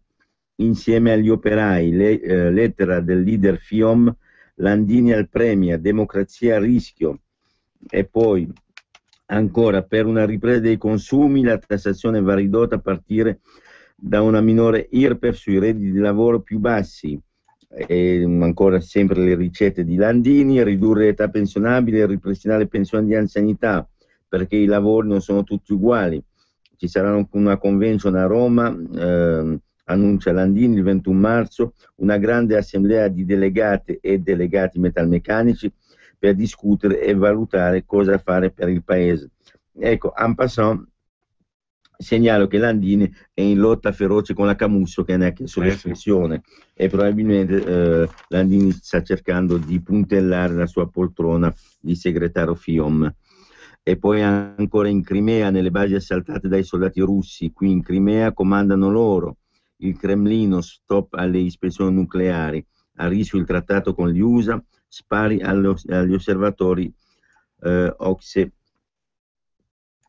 S3: insieme agli operai. Lettera del leader FIOM, Landini al Premier, democrazia a rischio. E poi ancora, per una ripresa dei consumi la tassazione va ridotta a partire da una minore IRPEF sui redditi di lavoro più bassi. E ancora sempre le ricette di Landini: ridurre l'età pensionabile e ripristinare le pensioni di anzianità, perché i lavori non sono tutti uguali. Ci sarà una convention a Roma, annuncia Landini, il 21 marzo, una grande assemblea di delegate e delegati metalmeccanici per discutere e valutare cosa fare per il paese. Ecco, en passant, segnalo che Landini è in lotta feroce con la Camusso, che neanche solo espressione, e probabilmente Landini sta cercando di puntellare la sua poltrona di segretario FIOM. E poi ancora in Crimea, nelle basi assaltate dai soldati russi, qui in Crimea comandano loro. Il Cremlino, stop alle ispezioni nucleari, a rischio il trattato con gli USA, spari agli osservatori OXE.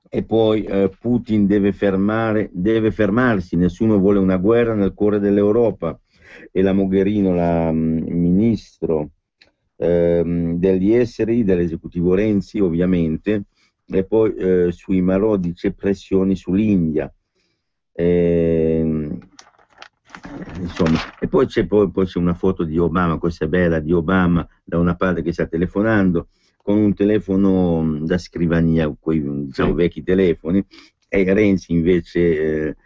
S3: E poi Putin deve fermarsi, nessuno vuole una guerra nel cuore dell'Europa. E la Mogherini, ministro degli esteri dell'esecutivo Renzi, ovviamente. E poi sui Marò c'è pressioni sull'India. Insomma, e poi c'è una foto di Obama, questa è bella, di Obama da una parte che sta telefonando con un telefono da scrivania, quei diciamo, vecchi telefoni, e Renzi invece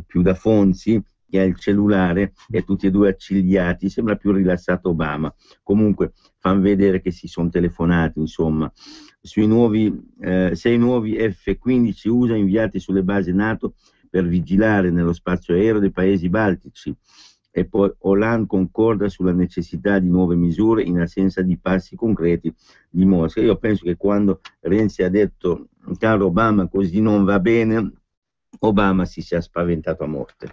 S3: più da Fonzi, che ha il cellulare, e tutti e due accigliati, sembra più rilassato Obama. Comunque fanno vedere che si sono telefonati, insomma. Sui 6 nuovi F-15 USA inviati sulle basi NATO per vigilare nello spazio aereo dei paesi baltici. E poi Hollande concorda sulla necessità di nuove misure in assenza di passi concreti di Mosca. Io penso che quando Renzi ha detto caro Obama così non va bene, Obama si sia spaventato a morte.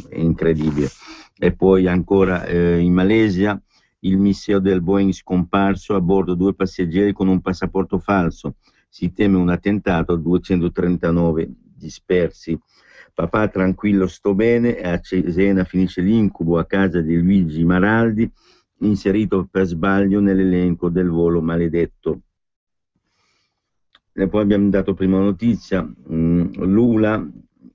S3: È incredibile. E poi ancora in Malesia il mistero del Boeing scomparso, a bordo 2 passeggeri con un passaporto falso. Si teme un attentato, 239 dispersi. Papà tranquillo, sto bene, a Cesena finisce l'incubo a casa di Luigi Maraldi, inserito per sbaglio nell'elenco del volo maledetto. E poi abbiamo dato prima notizia, Lula,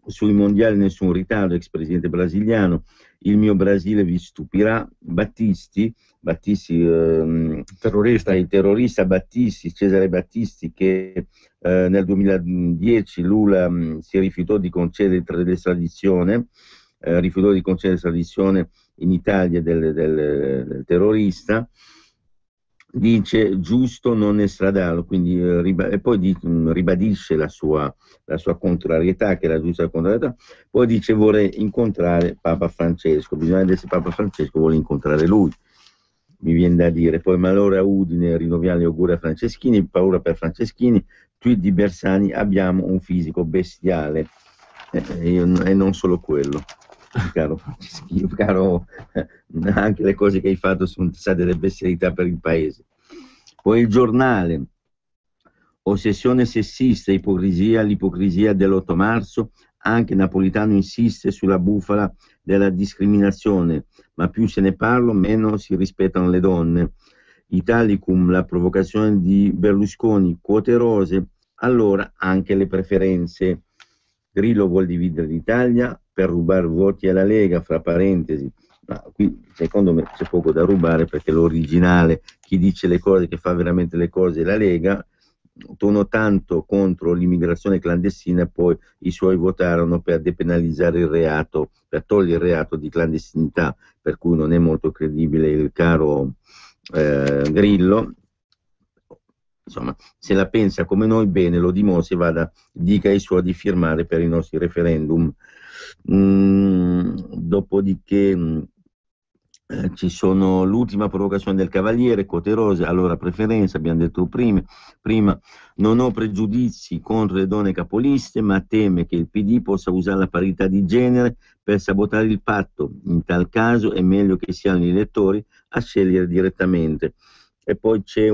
S3: sui mondiali nessun ritardo, ex presidente brasiliano, il mio Brasile vi stupirà, Battisti terrorista, il terrorista Battisti, Cesare Battisti, che nel 2010 Lula si rifiutò di concedere l'estradizione, in Italia del terrorista, dice giusto non estradarlo, quindi e poi ribadisce la sua contrarietà, che è la giusta contrarietà, poi dice vorrei incontrare Papa Francesco, bisogna vedere se Papa Francesco vuole incontrare lui, mi viene da dire. Poi malore a Udine, rinnoviamo gli auguri a Franceschini, paura per Franceschini, tweet di Bersani, abbiamo un fisico bestiale, e non solo quello. Caro Franceschino, anche le cose che hai fatto sono state delle bestialità per il paese. Poi il Giornale, ossessione sessista, l'ipocrisia dell'8 marzo, anche Napolitano insiste sulla bufala della discriminazione, ma più se ne parla meno si rispettano le donne. Italicum, la provocazione di Berlusconi, quote rose, allora anche le preferenze. Grillo vuol dividere l'Italia per rubare voti alla Lega, fra parentesi, ma qui secondo me c'è poco da rubare, perché l'originale, chi dice le cose, che fa veramente le cose, è la Lega. Tono tanto contro l'immigrazione clandestina e poi i suoi votarono per depenalizzare il reato, per togliere il reato di clandestinità, per cui non è molto credibile il caro Grillo. Insomma, se la pensa come noi, bene, lo dimostri, dica ai suoi di firmare per i nostri referendum. Dopodiché ci sono l'ultima provocazione del Cavaliere, quote rose, allora preferenza, abbiamo detto prima, non ho pregiudizi contro le donne capoliste, ma teme che il PD possa usare la parità di genere per sabotare il patto. In tal caso è meglio che siano gli elettori a scegliere direttamente. E poi c'è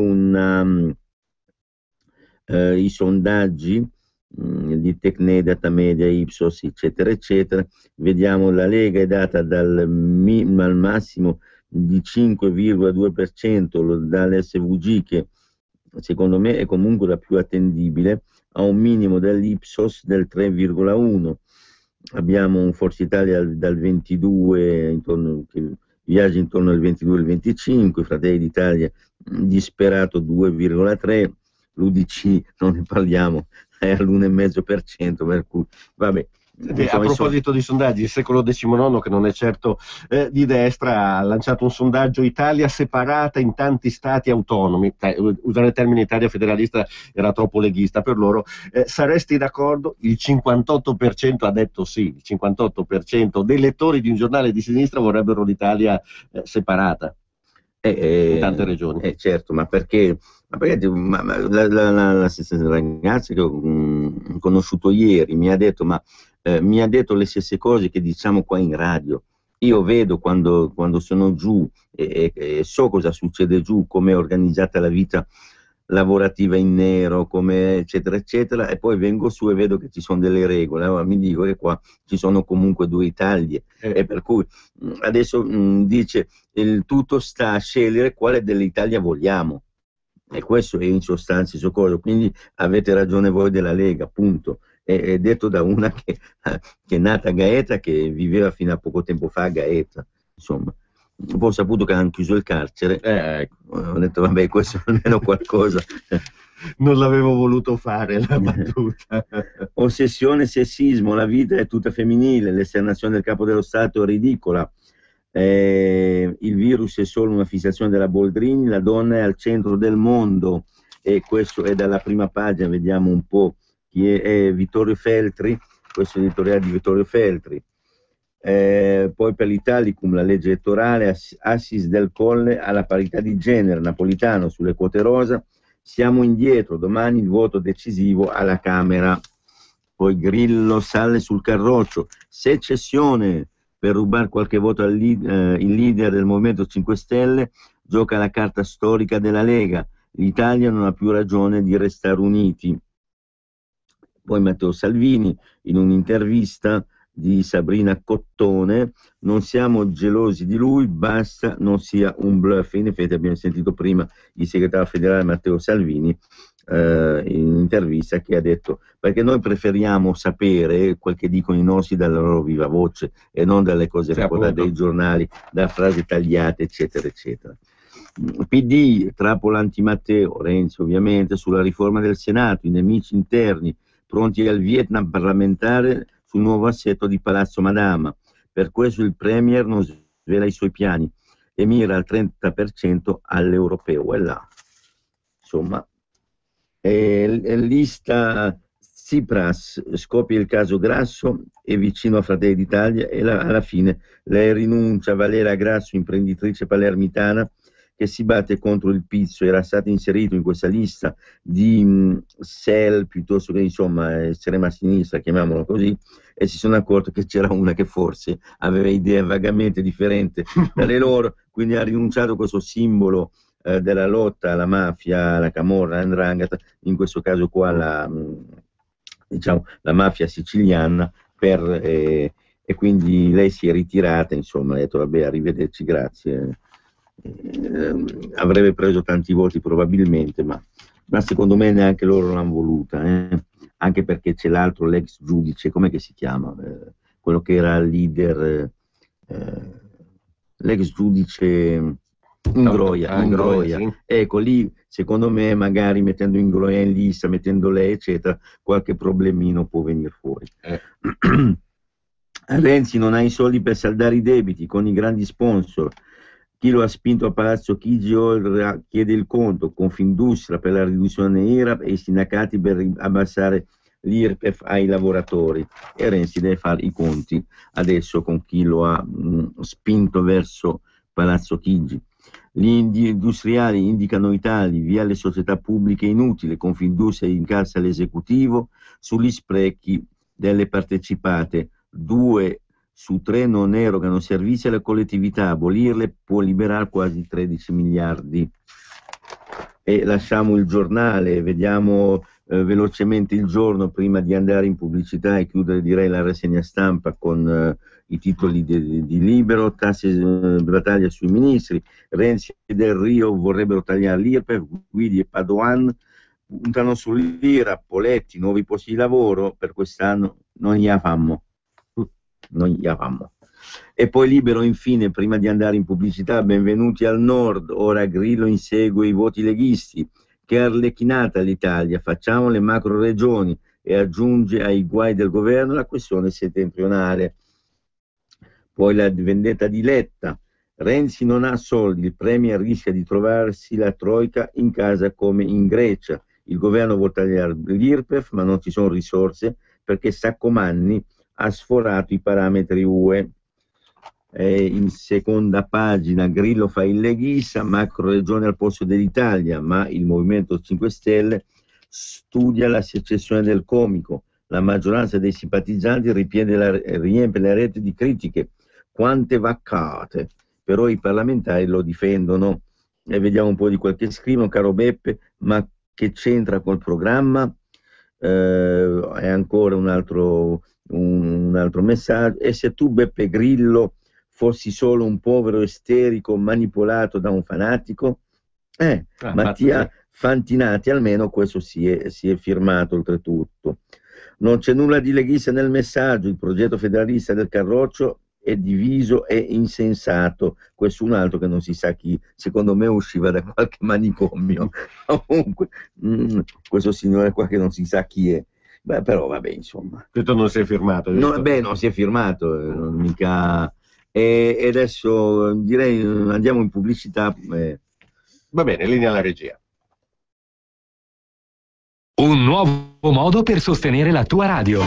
S3: i sondaggi di Tecne, Datamedia, Ipsos, eccetera, eccetera. Vediamo, la Lega è data al massimo di 5,2%, dall'SVG, che secondo me è comunque la più attendibile, a un minimo dell'Ipsos del 3,1%. Abbiamo un Forza Italia dal 22, che viaggia intorno al 22 al 25%, Fratelli d'Italia disperato 2,3%, l'UDC non ne parliamo, è all'1,5%, per cui vabbè.
S2: A proposito di sondaggi, il Secolo XIX, che non è certo di destra, ha lanciato un sondaggio: Italia separata in tanti stati autonomi. Usare il termine Italia federalista era troppo leghista per loro. Saresti d'accordo? Il 58% ha detto sì, il 58% dei lettori di un giornale di sinistra vorrebbero l'Italia separata in tante regioni.
S3: Certo, ma perché la stessa ragazza che ho conosciuto ieri mi ha detto le stesse cose che diciamo qua in radio. Io vedo quando sono giù e so cosa succede giù, come è organizzata la vita lavorativa in nero, come eccetera eccetera, e poi vengo su e vedo che ci sono delle regole. Allora mi dico che qua ci sono comunque 2 Italie, e per cui adesso dice il tutto sta a scegliere quale dell'Italia vogliamo, e questo è in sostanza il suo. Quindi avete ragione voi della Lega, appunto. È detto da una che è nata a Gaeta, che viveva fino a poco tempo fa a Gaeta, insomma. Poi ho saputo che hanno chiuso il carcere, ecco. Ho detto vabbè, questo è almeno qualcosa.
S2: Non l'avevo voluto fare la battuta.
S3: Ossessione, sessismo, la vita è tutta femminile, l'esternazione del capo dello Stato è ridicola, il virus è solo una fissazione della Boldrini, la donna è al centro del mondo, e questo è dalla prima pagina. Vediamo un po' chi è Vittorio Feltri, questo è l'editoriale di Vittorio Feltri. Poi per l'Italicum, la legge elettorale, Assis del Colle alla parità di genere, Napolitano sulle quote rosa, siamo indietro, domani il voto decisivo alla Camera. Poi Grillo sale sul carroccio, secessione per rubare qualche voto il leader del Movimento 5 Stelle, gioca la carta storica della Lega. L'Italia non ha più ragione di restare uniti. Poi Matteo Salvini, in un'intervista di Sabrina Cottone: non siamo gelosi di lui, basta non sia un bluff. In effetti abbiamo sentito prima il segretario federale Matteo Salvini in intervista, che ha detto: perché noi preferiamo sapere quel che dicono i nostri dalla loro viva voce e non dalle cose raccontate dai giornali, da frasi tagliate, eccetera, eccetera. PD, trappola anti-Matteo, Renzi ovviamente, sulla riforma del Senato, i nemici interni, pronti al Vietnam parlamentare sul nuovo assetto di Palazzo Madama. Per questo il Premier non svela i suoi piani e mira al 30% all'europeo. E là, insomma, lista Tsipras, scoppia il caso Grasso, è vicino a Fratelli d'Italia e alla fine lei rinuncia. Valeria Grasso, imprenditrice palermitana che si batte contro il pizzo, era stato inserito in questa lista di SEL, piuttosto che insomma estrema sinistra, chiamiamolo così, e si sono accorti che c'era una che forse aveva idee vagamente differenti dalle loro, quindi ha rinunciato a questo simbolo della lotta alla mafia, alla camorra, all'andrangheta, in questo caso qua diciamo, la mafia siciliana, e quindi lei si è ritirata, insomma, ha detto vabbè, arrivederci, grazie. Avrebbe preso tanti voti probabilmente, ma secondo me neanche loro l'hanno voluta, anche perché c'è l'altro, l'ex giudice, com'è che si chiama? Quello che era il leader, l'ex giudice Ingroia. Sì. Ecco, lì secondo me magari mettendo Ingroia in lista, mettendo lei eccetera, qualche problemino può venire fuori. Renzi non ha i soldi per saldare i debiti con i grandi sponsor. Chi lo ha spinto a Palazzo Chigi ora chiede il conto, Confindustria per la riduzione IRAP e i sindacati per abbassare l'IRPEF ai lavoratori, e Renzi deve fare i conti adesso con chi lo ha spinto verso Palazzo Chigi. Gli industriali indicano i tagli, via le società pubbliche inutili, Confindustria incassa l'esecutivo sugli sprechi delle partecipate, 2 su 3 non erogano servizi alla collettività, abolirle può liberare quasi 13 miliardi. E lasciamo il giornale, vediamo velocemente il giorno prima di andare in pubblicità e chiudere direi la rassegna stampa con i titoli di Libero. Tasse, battaglia sui ministri, Renzi e Del Rio vorrebbero tagliare l'IRPEF, Guidi e Padoan puntano sull'IRA, Poletti, nuovi posti di lavoro per quest'anno non gli avamo. E poi Libero, infine, prima di andare in pubblicità: benvenuti al nord, ora Grillo insegue i voti leghisti, che arlecchinata l'Italia, facciamo le macro regioni, e aggiunge ai guai del governo la questione settentrionale. Poi la vendetta di Letta, Renzi non ha soldi, il Premier rischia di trovarsi la troica in casa come in Grecia, il governo vuole tagliare l'IRPEF ma non ci sono risorse perché Saccomanni ha sforato i parametri UE. In seconda pagina Grillo fa il leghista, macro regione al posto dell'Italia, ma il Movimento 5 Stelle studia la secessione del comico, la maggioranza dei simpatizzanti riempie la rete di critiche, quante vaccate, però i parlamentari lo difendono. E vediamo un po' di quel che scrivono. Caro Beppe, ma che c'entra col programma? È ancora un altro messaggio. E se tu, Beppe Grillo, fossi solo un povero isterico manipolato da un fanatico? Mattia Fantinati, almeno questo si è firmato oltretutto. Non c'è nulla di leghista nel messaggio, il progetto federalista del Carroccio è diviso e insensato. Questo un altro che non si sa chi, secondo me usciva da qualche manicomio. Comunque questo signore qua che non si sa chi è. Beh, però vabbè, insomma,
S2: questo non si è firmato,
S3: non si è firmato, mica. E adesso direi andiamo in pubblicità.
S2: Va bene, linea alla regia.
S1: Un nuovo modo per sostenere la tua radio.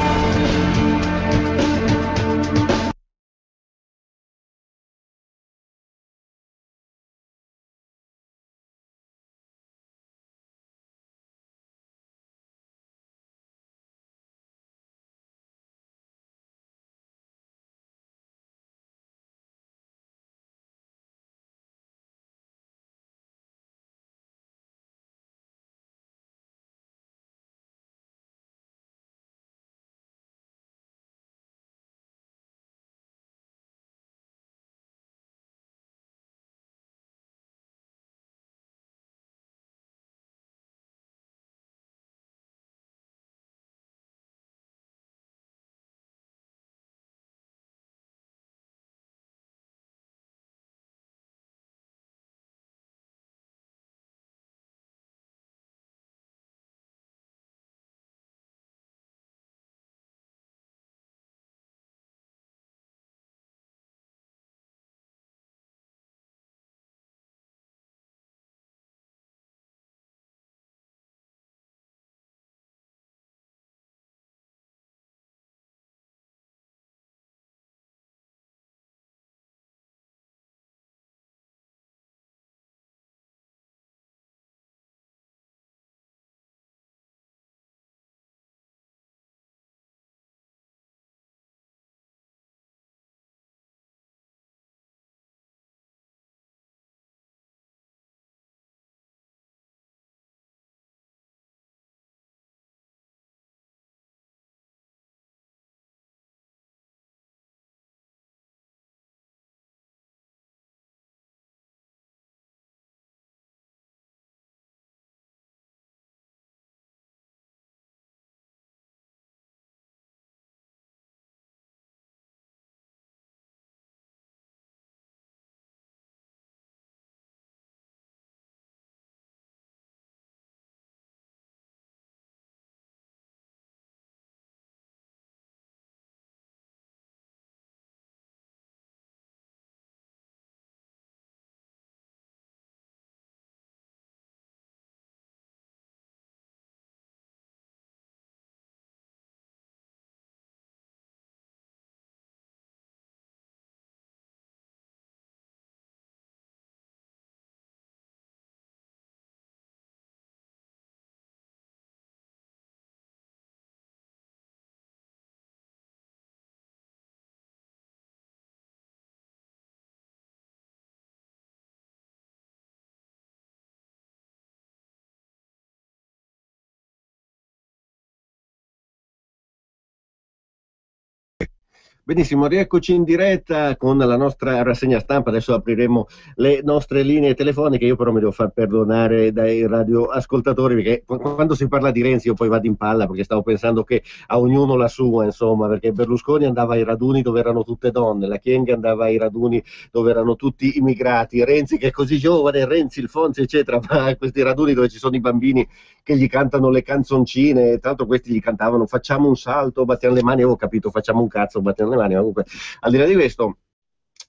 S2: Benissimo, rieccoci in diretta con la nostra rassegna stampa. Adesso apriremo le nostre linee telefoniche. Io però mi devo far perdonare dai radioascoltatori, perché quando si parla di Renzi io poi vado in palla, perché stavo pensando che a ognuno la sua, insomma, perché Berlusconi andava ai raduni dove erano tutte donne, la Chienga andava ai raduni dove erano tutti immigrati, Renzi che è così giovane, Renzi, il Fonzi eccetera, va a questi raduni dove ci sono i bambini che gli cantano le canzoncine. Tra l'altro questi gli cantavano facciamo un salto, battiamo le mani, avevo capito, facciamo un cazzo, battiamo le mani. Ma comunque, al di là di questo,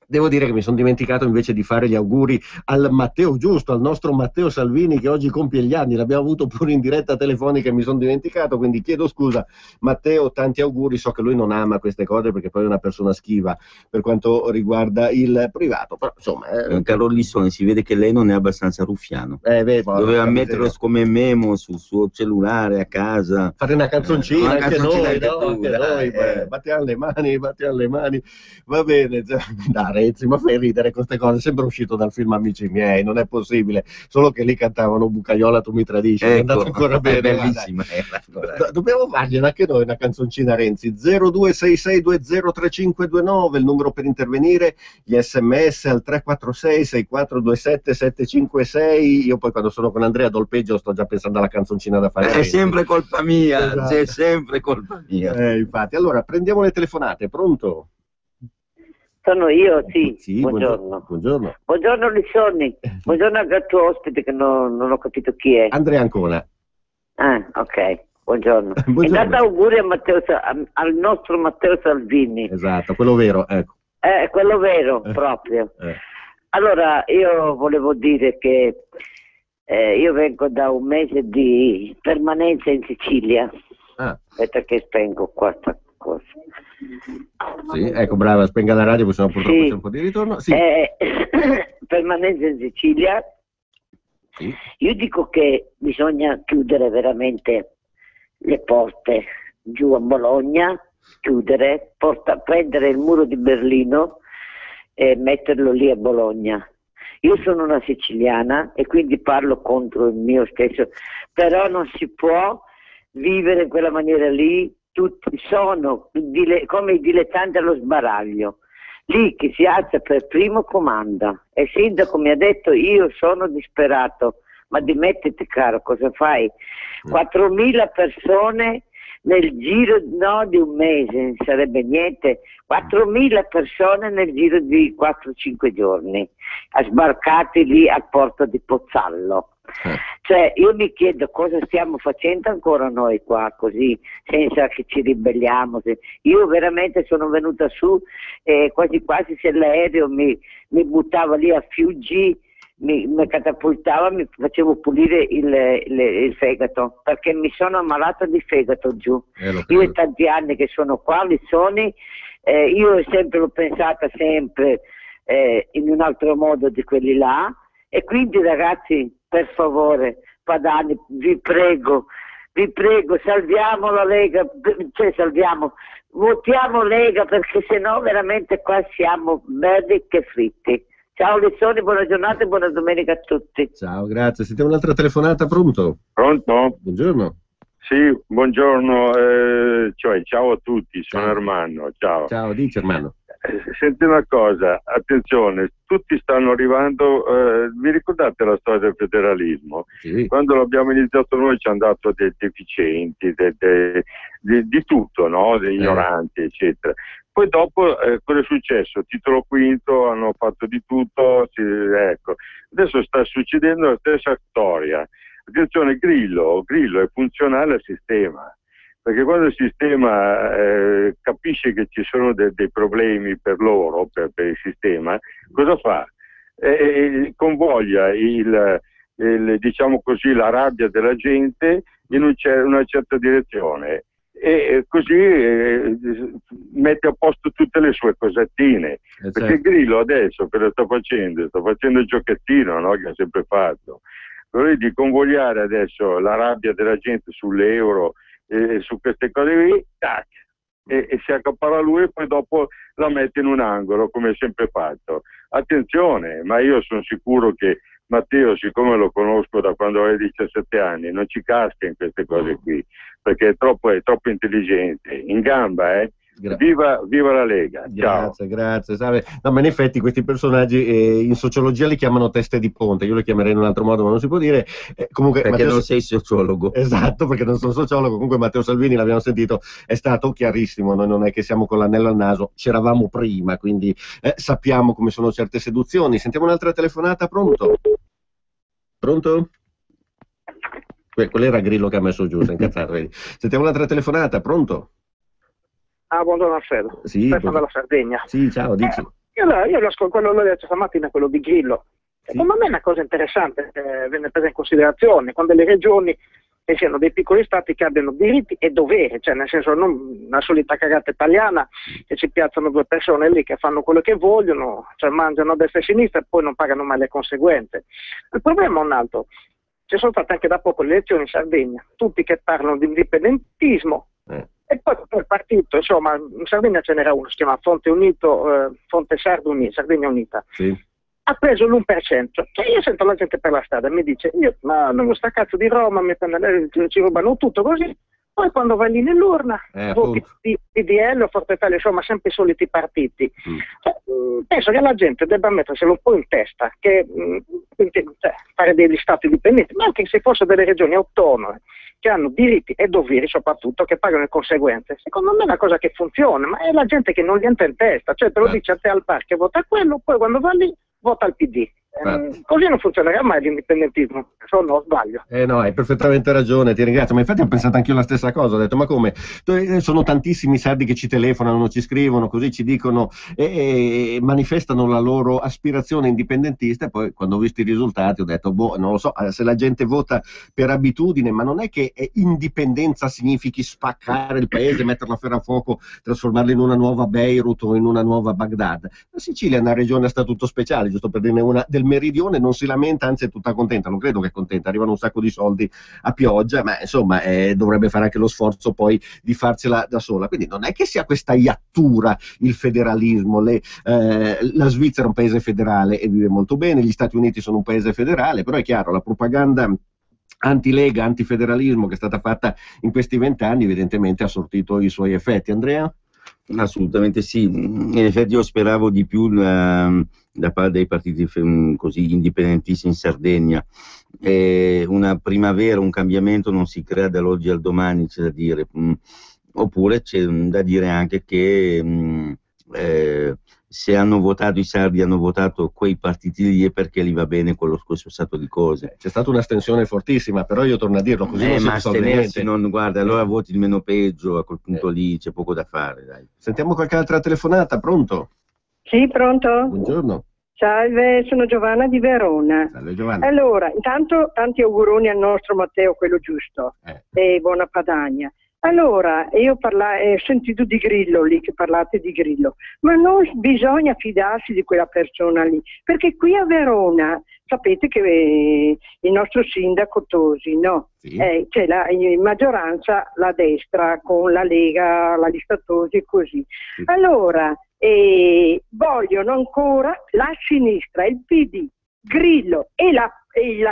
S2: devo dire che mi sono dimenticato invece di fare gli auguri al Matteo giusto, al nostro Matteo Salvini che oggi compie gli anni. L'abbiamo avuto pure in diretta telefonica e mi sono dimenticato, quindi chiedo scusa. Matteo, tanti auguri. So che lui non ama queste cose perché poi è una persona schiva per quanto riguarda il privato, però insomma
S3: caro Lissone, si vede che lei non è abbastanza ruffiano, doveva metterlo come memo sul suo cellulare a casa,
S2: fare una canzoncina, anche noi, battiamo le mani, va bene. Dai Renzi, ma fai ridere queste cose, sembra uscito dal film Amici miei, non è possibile, solo che lì cantavano Bucaiola tu mi tradisci, è andato ancora bene,
S3: è bellissima.
S2: Dobbiamo fargliela anche noi una canzoncina Renzi. 0266203529 il numero per intervenire, gli sms al 346-6427-756. Io poi quando sono con Andrea Dolpeggio sto già pensando alla canzoncina da fare.
S3: È sempre colpa mia, esatto. È sempre colpa mia.
S2: Infatti, allora prendiamo le telefonate, pronto?
S6: Sono io, sì.
S2: Buongiorno.
S6: Buongiorno Lissoni, buongiorno al tuo ospite che non ho capito chi è.
S2: Andrea Ancona.
S6: Ah, ok, buongiorno. Intanto auguri al nostro Matteo Salvini.
S2: Esatto, quello vero, ecco.
S6: Quello vero, proprio. Allora, io volevo dire che io vengo da un mese di permanenza in Sicilia. Aspetta che spengo qua sta cosa.
S2: Sì, ecco, brava, spenga la radio, perché sennò purtroppo c'è un po' di ritorno. Sì.
S6: Permanenza in Sicilia.
S2: Sì.
S6: Io dico che bisogna chiudere veramente le porte giù a Bologna, prendere il muro di Berlino e metterlo lì a Bologna. Io sono una siciliana e quindi parlo contro il mio stesso, però non si può vivere in quella maniera lì. Tutti sono come i dilettanti allo sbaraglio, lì chi si alza per primo comanda, e il sindaco mi ha detto io sono disperato, ma dimettiti caro, cosa fai? 4.000 persone nel giro di un mese, sarebbe niente, 4.000 persone nel giro di 4-5 giorni, sbarcati lì al porto di Pozzallo. Cioè io mi chiedo cosa stiamo facendo ancora noi qua così senza che ci ribelliamo. Io veramente sono venuta su quasi quasi se l'aereo mi buttava lì a Fiuggi, mi catapultava, mi facevo pulire il fegato perché mi sono ammalata di fegato giù. Io è tanti anni che sono qua, Lissoni, io l'ho pensata sempre in un altro modo di quelli là, e quindi ragazzi per favore, padani, vi prego, salviamo la Lega, votiamo Lega, perché sennò veramente qua siamo verdi che fritti. Ciao Lissoni, buona giornata e buona domenica a tutti.
S2: Ciao, grazie. Sentiamo un'altra telefonata, pronto?
S7: Pronto?
S2: Buongiorno.
S7: Sì, buongiorno, ciao a tutti, sono Armando, ciao.
S2: Ciao, dici Armando.
S7: Senti una cosa, attenzione, tutti stanno arrivando, vi ricordate la storia del federalismo?
S2: Sì.
S7: Quando l'abbiamo iniziato noi ci hanno dato dei deficienti, di tutto, no? Degli ignoranti, eccetera. Poi dopo cosa è successo? Titolo quinto, hanno fatto di tutto, ecco. Adesso sta succedendo la stessa storia. Attenzione, Grillo è funzionale al sistema. Perché quando il sistema capisce che ci sono dei problemi per loro, per il sistema, cosa fa? Convoglia diciamo così, la rabbia della gente in una certa direzione e così mette a posto tutte le sue cosettine. Perché Grillo adesso cosa sta facendo? Sta facendo il giochettino, no? Che ha sempre fatto. Quello di convogliare adesso la rabbia della gente sull'euro, su queste cose lì, tac, e si accapara lui e poi dopo la mette in un angolo come ha sempre fatto. Attenzione, ma io sono sicuro che Matteo, siccome lo conosco da quando aveva 17 anni, non ci casca in queste cose qui, perché è troppo intelligente, in gamba, Viva la Lega.
S2: Grazie, grazie. No, ma in effetti questi personaggi in sociologia li chiamano teste di ponte, io li chiamerei in un altro modo, ma non si può dire. Comunque,
S3: perché
S2: Matteo...
S3: non sei sociologo.
S2: Esatto, perché non sono sociologo. Comunque Matteo Salvini, l'abbiamo sentito, è stato chiarissimo, noi non è che siamo con l'anello al naso, c'eravamo prima, quindi sappiamo come sono certe seduzioni. Sentiamo un'altra telefonata, pronto? Pronto? Quello era Grillo che ha messo giù, si è incazzato, vedi. Sentiamo un'altra telefonata, pronto?
S8: Buongiorno Alfredo,
S2: sì,
S8: dalla Sardegna.
S2: Sì, ciao, dici.
S8: Io lo ascolto, quello l'ho detto stamattina, quello di Grillo. Sì. Secondo me è una cosa interessante, venne presa in considerazione, quando le regioni siano dei piccoli stati che abbiano diritti e doveri, cioè nel senso non la solita cagata italiana che ci piazzano due persone lì che fanno quello che vogliono, cioè mangiano a destra e a sinistra e poi non pagano mai le conseguenze. Il problema è un altro, ci sono state anche da poco le elezioni in Sardegna, tutti che parlano di indipendentismo. E poi il partito, insomma, in Sardegna ce n'era uno, si chiama Fronte Unito, Fronte Sardo Unito, Sardegna Unita.
S2: Sì.
S8: Ha preso l'1%. Cioè io sento la gente per la strada e mi dice, ma non sta cazzo di Roma, ci rubano tutto così. Poi quando vai lì nell'urna, voti PDL o Forza Italia, insomma, sempre i soliti partiti. Penso che la gente debba metterselo un po' in testa, che fare degli stati dipendenti, ma anche se fossero delle regioni autonome, che hanno diritti e doveri soprattutto, che pagano le conseguenze. Secondo me è una cosa che funziona, ma è la gente che non gli entra in testa, cioè te lo dice a te al bar che vota quello, poi quando va lì vota il PD. Così non funzionerà mai l'indipendentismo, no, sbaglio.
S2: No, hai perfettamente ragione, ti ringrazio, ma infatti ho pensato anch'io la stessa cosa, ho detto ma come? Sono tantissimi sardi che ci telefonano, ci scrivono, così ci dicono e manifestano la loro aspirazione indipendentista e poi quando ho visto i risultati ho detto non lo so, se la gente vota per abitudine, ma non è che indipendenza significhi spaccare il paese, metterlo a ferro a fuoco, trasformarlo in una nuova Beirut o in una nuova Baghdad. La Sicilia è una regione a statuto speciale, giusto per dirne una, del Meridione, non si lamenta, anzi è tutta contenta, non credo che è contenta, arrivano un sacco di soldi a pioggia, ma insomma dovrebbe fare anche lo sforzo poi di farcela da sola, quindi non è che sia questa iattura il federalismo, la Svizzera è un paese federale e vive molto bene, gli Stati Uniti sono un paese federale, però è chiaro, la propaganda anti-Lega, antifederalismo che è stata fatta in questi 20 anni evidentemente ha sortito i suoi effetti. Andrea?
S3: Assolutamente sì, in effetti io speravo di più da parte dei partiti così indipendentisti in Sardegna. Una primavera, un cambiamento non si crea dall'oggi al domani, c'è da dire, oppure c'è da dire anche che se hanno votato i sardi, hanno votato quei partiti lì, è perché gli va bene questo stato di cose.
S2: C'è stata un'astensione fortissima, però io torno a dirlo, così non si risolve niente.
S3: Guarda, allora voti il meno peggio, a quel punto lì c'è poco da fare. Dai.
S2: Sentiamo qualche altra telefonata, pronto?
S9: Sì, pronto?
S2: Buongiorno.
S9: Salve, sono Giovanna di Verona.
S2: Salve Giovanna.
S9: Allora, intanto tanti auguroni al nostro Matteo, quello giusto, e buona Padania. Allora, io ho sentito di Grillo lì, che parlate di Grillo, ma non bisogna fidarsi di quella persona lì, perché qui a Verona, sapete che il nostro sindaco Tosi, no? Sì. C'è in maggioranza la destra con la Lega, la lista Tosi e così. Sì. Allora, vogliono ancora la sinistra, il PD, Grillo e la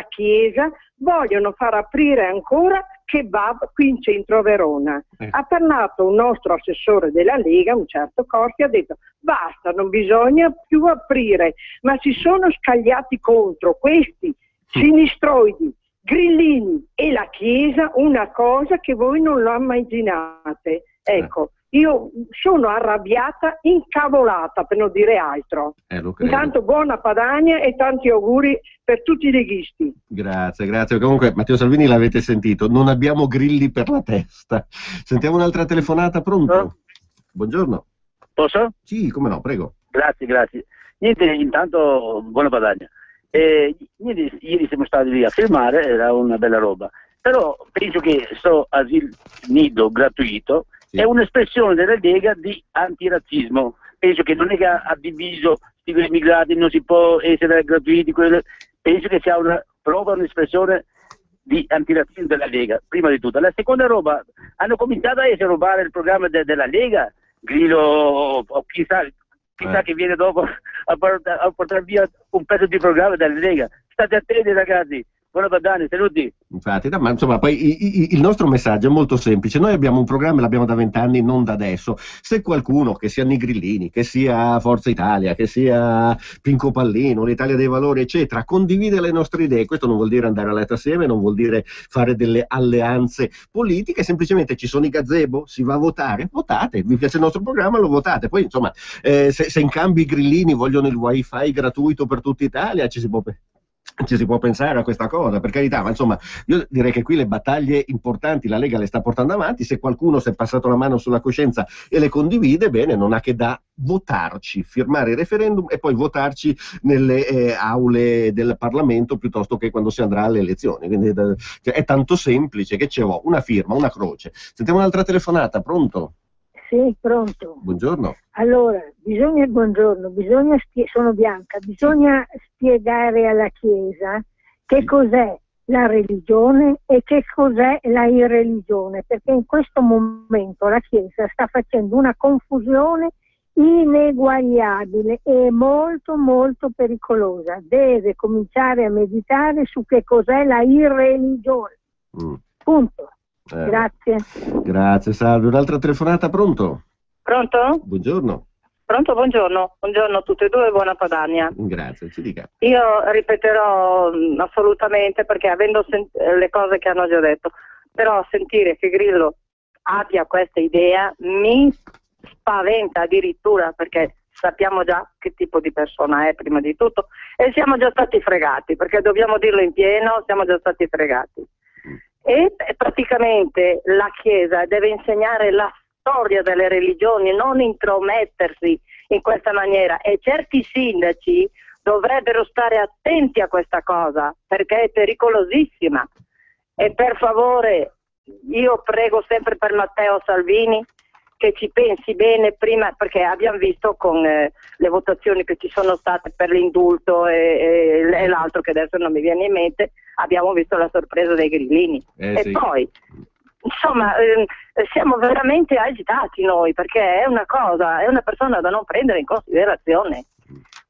S9: Chiesa vogliono far aprire ancora kebab qui in centro a Verona. Ha parlato un nostro assessore della Lega, un certo Corti, ha detto basta, non bisogna più aprire, ma si sono scagliati contro questi sinistroidi, grillini e la Chiesa una cosa che voi non lo immaginate. Ecco, io sono arrabbiata, incavolata per non dire altro. Intanto buona Padania e tanti auguri per tutti i leghisti.
S2: Grazie, grazie. Comunque Matteo Salvini l'avete sentito, non abbiamo grilli per la testa. Sentiamo un'altra telefonata, pronto? Buongiorno.
S10: Posso?
S2: Sì, come no, prego.
S10: Grazie. Niente, intanto buona Padania. Ieri siamo stati lì a filmare, era una bella roba. Però penso che sto asilo nido gratuito è un'espressione della Lega di antirazzismo. Penso che non è che ha diviso gli immigrati, non si può essere gratuiti, penso che sia un'espressione di antirazzismo della Lega, prima di tutto. La seconda roba, hanno cominciato a rubare il programma della Lega, Grillo o chissà che viene dopo a portare via un pezzo di programma della Lega. State attenti ragazzi, Buona Padania, saluti.
S2: Infatti, no, ma insomma, poi il nostro messaggio è molto semplice. Noi abbiamo un programma, l'abbiamo da 20 anni, non da adesso. Se qualcuno, che sia Nigrillini, che sia Forza Italia, che sia Pinco Pallino, l'Italia dei Valori, eccetera, condivide le nostre idee, questo non vuol dire andare a letto assieme, non vuol dire fare delle alleanze politiche, semplicemente ci sono i gazebo, si va a votare, votate, vi piace il nostro programma, lo votate. Poi insomma, se in cambio i grillini vogliono il wifi gratuito per tutta Italia, ci si può pensare a questa cosa, per carità, ma insomma io direi che qui le battaglie importanti la Lega le sta portando avanti. Se qualcuno si è passato la mano sulla coscienza e le condivide, bene, non ha che da votarci, firmare il referendum e poi votarci nelle aule del Parlamento piuttosto che quando si andrà alle elezioni. Quindi è tanto semplice che c'è una firma, una croce. Sentiamo un'altra telefonata, pronto?
S11: Sì, pronto.
S2: Buongiorno.
S11: Allora, sono Bianca, bisogna spiegare alla Chiesa che cos'è la religione e che cos'è la irreligione, perché in questo momento la Chiesa sta facendo una confusione ineguagliabile e molto molto pericolosa. Deve cominciare a meditare su che cos'è la irreligione. Punto. Grazie.
S2: Grazie, salve. Un'altra telefonata, pronto?
S12: Pronto?
S2: Buongiorno.
S12: Pronto, buongiorno. Buongiorno a tutte e due, buona Padania.
S2: Grazie, ci dica.
S12: Io ripeterò assolutamente, perché avendo le cose che hanno già detto, però sentire che Grillo abbia questa idea mi spaventa addirittura, perché sappiamo già che tipo di persona è prima di tutto e siamo già stati fregati, perché dobbiamo dirlo in pieno, siamo già stati fregati. E praticamente la Chiesa deve insegnare la storia delle religioni, non intromettersi in questa maniera, e certi sindaci dovrebbero stare attenti a questa cosa, perché è pericolosissima. E per favore, io prego sempre per Matteo Salvini che ci pensi bene prima, perché abbiamo visto con le votazioni che ci sono state per l'indulto e l'altro che adesso non mi viene in mente, abbiamo visto la sorpresa dei grillini. E poi, insomma, siamo veramente agitati noi, perché è una persona da non prendere in considerazione.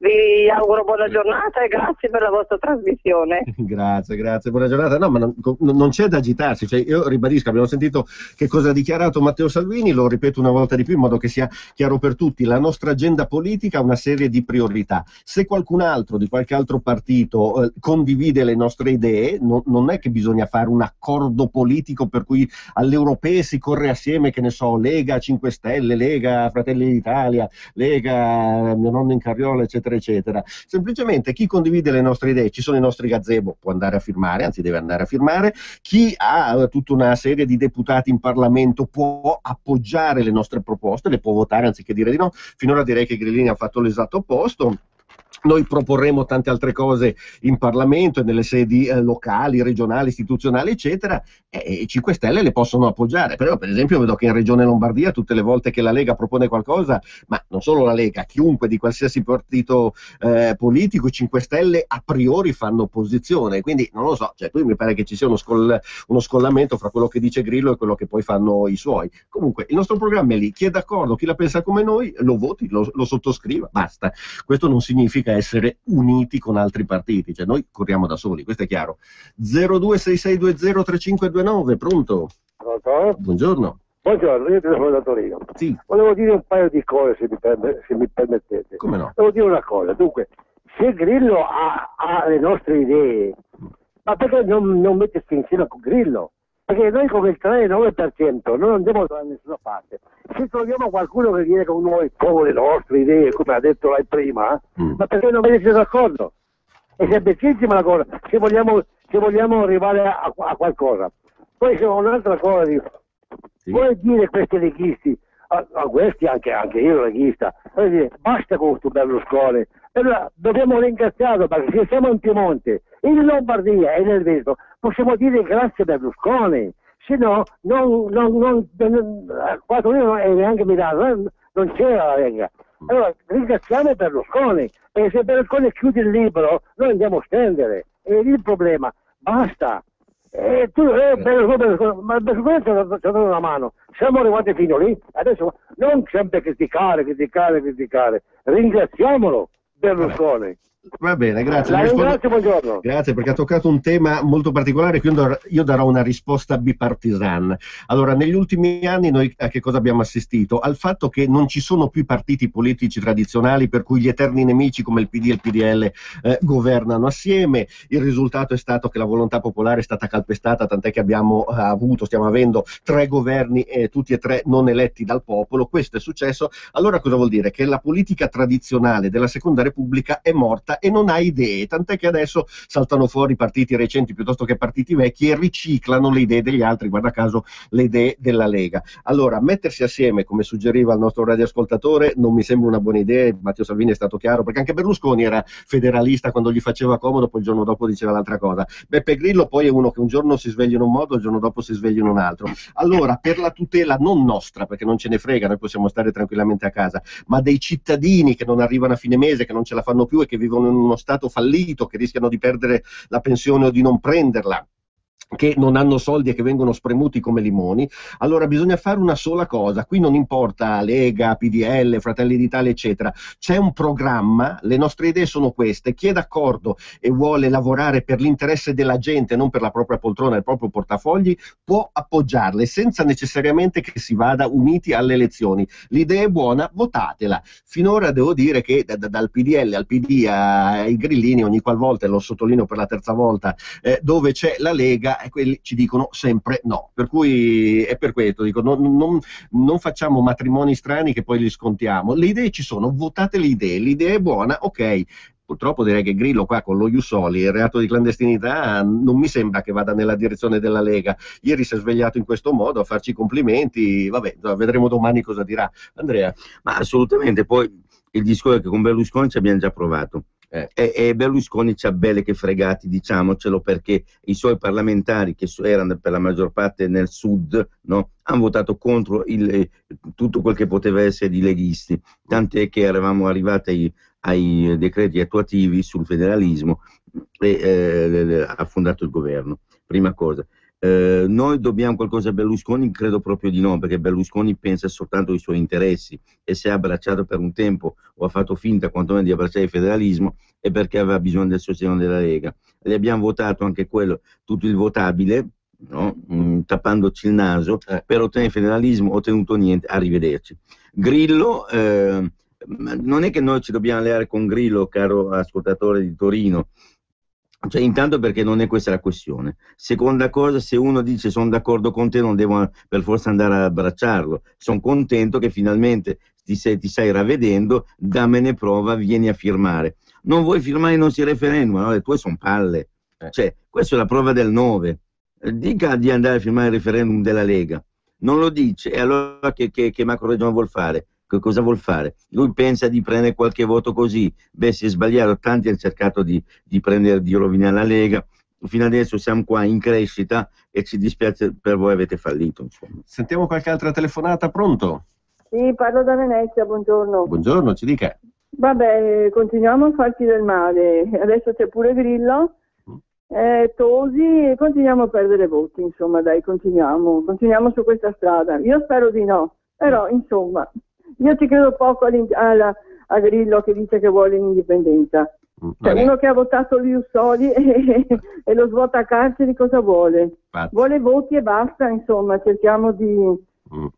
S12: Vi auguro buona giornata e grazie per la vostra trasmissione.
S2: Grazie, buona giornata. No, ma non c'è da agitarsi, cioè, io ribadisco, abbiamo sentito che cosa ha dichiarato Matteo Salvini, lo ripeto una volta di più in modo che sia chiaro per tutti: la nostra agenda politica ha una serie di priorità. Se qualcun altro di qualche altro partito condivide le nostre idee, non è che bisogna fare un accordo politico per cui alle europee si corre assieme, che ne so, Lega 5 Stelle, Lega Fratelli d'Italia, Lega mio nonno in carriola, eccetera eccetera. Semplicemente chi condivide le nostre idee, ci sono i nostri gazebo, può andare a firmare, anzi deve andare a firmare. Chi ha tutta una serie di deputati in Parlamento può appoggiare le nostre proposte, le può votare anziché dire di no. Finora direi che Grillini ha fatto l'esatto opposto. Noi proporremo tante altre cose in Parlamento e nelle sedi locali, regionali, istituzionali, eccetera, e i 5 Stelle le possono appoggiare. Però, per esempio, vedo che in Regione Lombardia tutte le volte che la Lega propone qualcosa, ma non solo la Lega, chiunque di qualsiasi partito politico, i 5 Stelle a priori fanno opposizione. Quindi non lo so, cioè, qui mi pare che ci sia uno scollamento fra quello che dice Grillo e quello che poi fanno i suoi. Comunque, il nostro programma è lì, chi è d'accordo, chi la pensa come noi, lo voti, lo sottoscriva, basta. Questo non significa essere uniti con altri partiti, cioè noi corriamo da soli, questo è chiaro. 0266203529, pronto?
S13: Pronto?
S2: Buongiorno.
S13: Buongiorno, io sono da Torino.
S2: Sì.
S13: Volevo dire un paio di cose, se mi permettete.
S2: Come no?
S13: Volevo dire una cosa, dunque, se Grillo ha le nostre idee, ma perché non mettersi insieme con Grillo? Perché noi con il 3,9% non andiamo da nessuna parte. Se troviamo qualcuno che viene con noi con le nostre idee, come ha detto lei prima, ma perché non venite d'accordo? È semplicissima la cosa, se vogliamo arrivare a qualcosa. Poi c'è un'altra cosa, vuoi dire questi leghisti, a questi anche io leghista, vuoi dire, basta con questo Berlusconi. Allora, dobbiamo ringraziarlo, perché se siamo in Piemonte, in Lombardia e nel Veneto, possiamo dire grazie a Berlusconi, se no, qua Torino e neanche Milano, non c'era la Lega. Allora, ringraziamo Berlusconi, e se Berlusconi chiude il libro, noi andiamo a stendere, è lì il problema, basta. Berlusconi, ma Berlusconi ci ha dato una mano, siamo arrivati fino lì, adesso non sempre criticare, ringraziamolo Berlusconi.
S2: Va bene, grazie.
S13: La ringrazio, buongiorno.
S2: Grazie, perché ha toccato un tema molto particolare, quindi io darò una risposta bipartisan. Allora, negli ultimi anni noi a che cosa abbiamo assistito? Al fatto che non ci sono più partiti politici tradizionali per cui gli eterni nemici come il PD e il PDL governano assieme. Il risultato è stato che la volontà popolare è stata calpestata, tant'è che stiamo avendo 3 governi, tutti e 3 non eletti dal popolo. Questo è successo. Allora cosa vuol dire? Che la politica tradizionale della Seconda Repubblica è morta e non ha idee, tant'è che adesso saltano fuori partiti recenti piuttosto che partiti vecchi e riciclano le idee degli altri, guarda caso le idee della Lega. Allora, mettersi assieme, come suggeriva il nostro radioascoltatore, non mi sembra una buona idea. Matteo Salvini è stato chiaro, perché anche Berlusconi era federalista quando gli faceva comodo, poi il giorno dopo diceva l'altra cosa. Beppe Grillo poi è uno che un giorno si sveglia in un modo, il giorno dopo si sveglia in un altro. Allora, per la tutela non nostra, perché non ce ne frega, noi possiamo stare tranquillamente a casa, ma dei cittadini che non arrivano a fine mese, che non ce la fanno più e che vivono in uno stato fallito, che rischiano di perdere la pensione o di non prenderla, che non hanno soldi e che vengono spremuti come limoni, allora bisogna fare una sola cosa. Qui non importa Lega, PDL, Fratelli d'Italia eccetera, c'è un programma, le nostre idee sono queste, chi è d'accordo e vuole lavorare per l'interesse della gente, non per la propria poltrona, il proprio portafogli, può appoggiarle senza necessariamente che si vada uniti alle elezioni. L'idea è buona, votatela. Finora devo dire che dal PDL al PD ai grillini, ogni qualvolta, e lo sottolineo per la terza volta, dove c'è la Lega, e quelli ci dicono sempre no, per cui è per questo dico non facciamo matrimoni strani che poi li scontiamo. Le idee ci sono, votate le idee, l'idea è buona, ok. Purtroppo direi che Grillo qua con lo Ius Soli, il reato di clandestinità, non mi sembra che vada nella direzione della Lega. Ieri si è svegliato in questo modo a farci i complimenti, vabbè, vedremo domani cosa dirà. Andrea?
S3: Ma assolutamente, poi il discorso è che con Berlusconi ci abbiamo già provato. E Berlusconi c'ha belle che fregati, diciamocelo, perché i suoi parlamentari, che erano per la maggior parte nel sud, no, hanno votato contro tutto quel che poteva essere di leghisti, tant'è che eravamo arrivati ai decreti attuativi sul federalismo e ha fondato il governo. Prima cosa. Noi dobbiamo qualcosa a Berlusconi? Credo proprio di no, perché Berlusconi pensa soltanto ai suoi interessi, e se ha abbracciato per un tempo o ha fatto finta quantomeno di abbracciare il federalismo è perché aveva bisogno del sostegno della Lega. Le abbiamo votato anche quello, tutto il votabile, no? Tappandoci il naso per ottenere il federalismo, ottenuto niente, arrivederci. Grillo, non è che noi ci dobbiamo alleare con Grillo, caro ascoltatore di Torino. Cioè, intanto perché non è questa la questione. Seconda cosa, se uno dice sono d'accordo con te non devo per forza andare a abbracciarlo. Sono contento che finalmente ti stai ravvedendo, dammene prova, vieni a firmare. Non vuoi firmare i nostri referendum, no? Le tue sono palle. Cioè, questa è la prova del 9. Dica di andare a firmare il referendum della Lega. Non lo dice, e allora che macroregione vuol fare? Che cosa vuol fare? Lui pensa di prendere qualche voto così. Beh, si è sbagliato, tanti hanno cercato di rovinare la Lega. Fino adesso siamo qua in crescita e ci dispiace per voi, avete fallito, insomma.
S2: Sentiamo qualche altra telefonata, pronto?
S14: Sì, parlo da Venezia, buongiorno.
S2: Buongiorno, ci dica.
S14: Vabbè, continuiamo a farci del male, adesso c'è pure Grillo, Tosi, e continuiamo a perdere voti, insomma, dai, continuiamo su questa strada. Io spero di no, però, insomma, io ci credo poco a Grillo che dice che vuole l'indipendenza. Cioè, uno che ha votato l'Ius Soli e lo svuota carceri, cosa vuole? Vuole voti e basta, insomma, cerchiamo di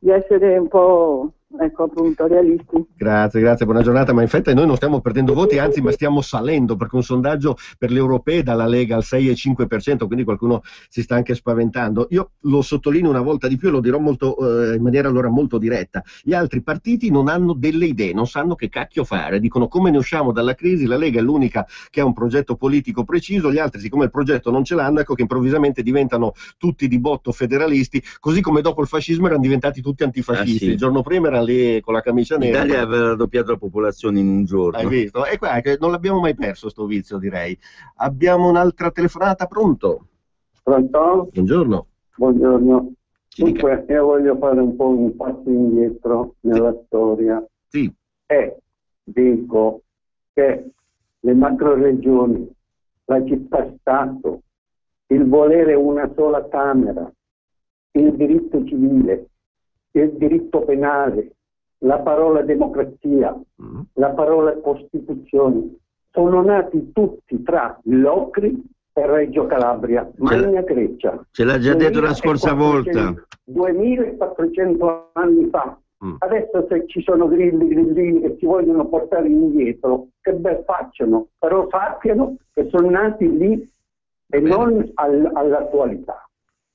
S14: essere un po', ecco, appunto, realisti.
S2: Grazie, buona giornata. Ma in effetti noi non stiamo perdendo voti, anzi, ma stiamo salendo, perché un sondaggio per le europee dalla Lega al 6,5%, quindi qualcuno si sta anche spaventando. Io lo sottolineo una volta di più e lo dirò in maniera allora molto diretta: gli altri partiti non hanno delle idee, non sanno che cacchio fare, dicono come ne usciamo dalla crisi. La Lega è l'unica che ha un progetto politico preciso, gli altri, siccome il progetto non ce l'hanno, ecco che improvvisamente diventano tutti di botto federalisti, così come dopo il fascismo erano diventati tutti antifascisti.
S3: Sì.
S2: Il giorno prima erano lì con la camicia nera.
S3: L'Italia aveva raddoppiato la popolazione in un giorno.
S2: Hai visto? E qua che non l'abbiamo mai perso sto vizio, direi. Abbiamo un'altra telefonata, pronto?
S15: Pronto?
S2: Buongiorno.
S15: Buongiorno. Dunque, io voglio fare un po' un passo indietro nella storia.
S2: Sì.
S15: E dico che le macroregioni, la città-stato, il volere una sola Camera, il diritto civile, il diritto penale, la parola democrazia, la parola Costituzione, sono nati tutti tra Locri e Reggio Calabria, Magna Grecia.
S3: Ce l'ha già detto la scorsa volta.
S15: 2400 anni fa. Adesso se ci sono grillini che ci vogliono portare indietro, che bel facciano, però sappiano che sono nati lì e non all'attualità.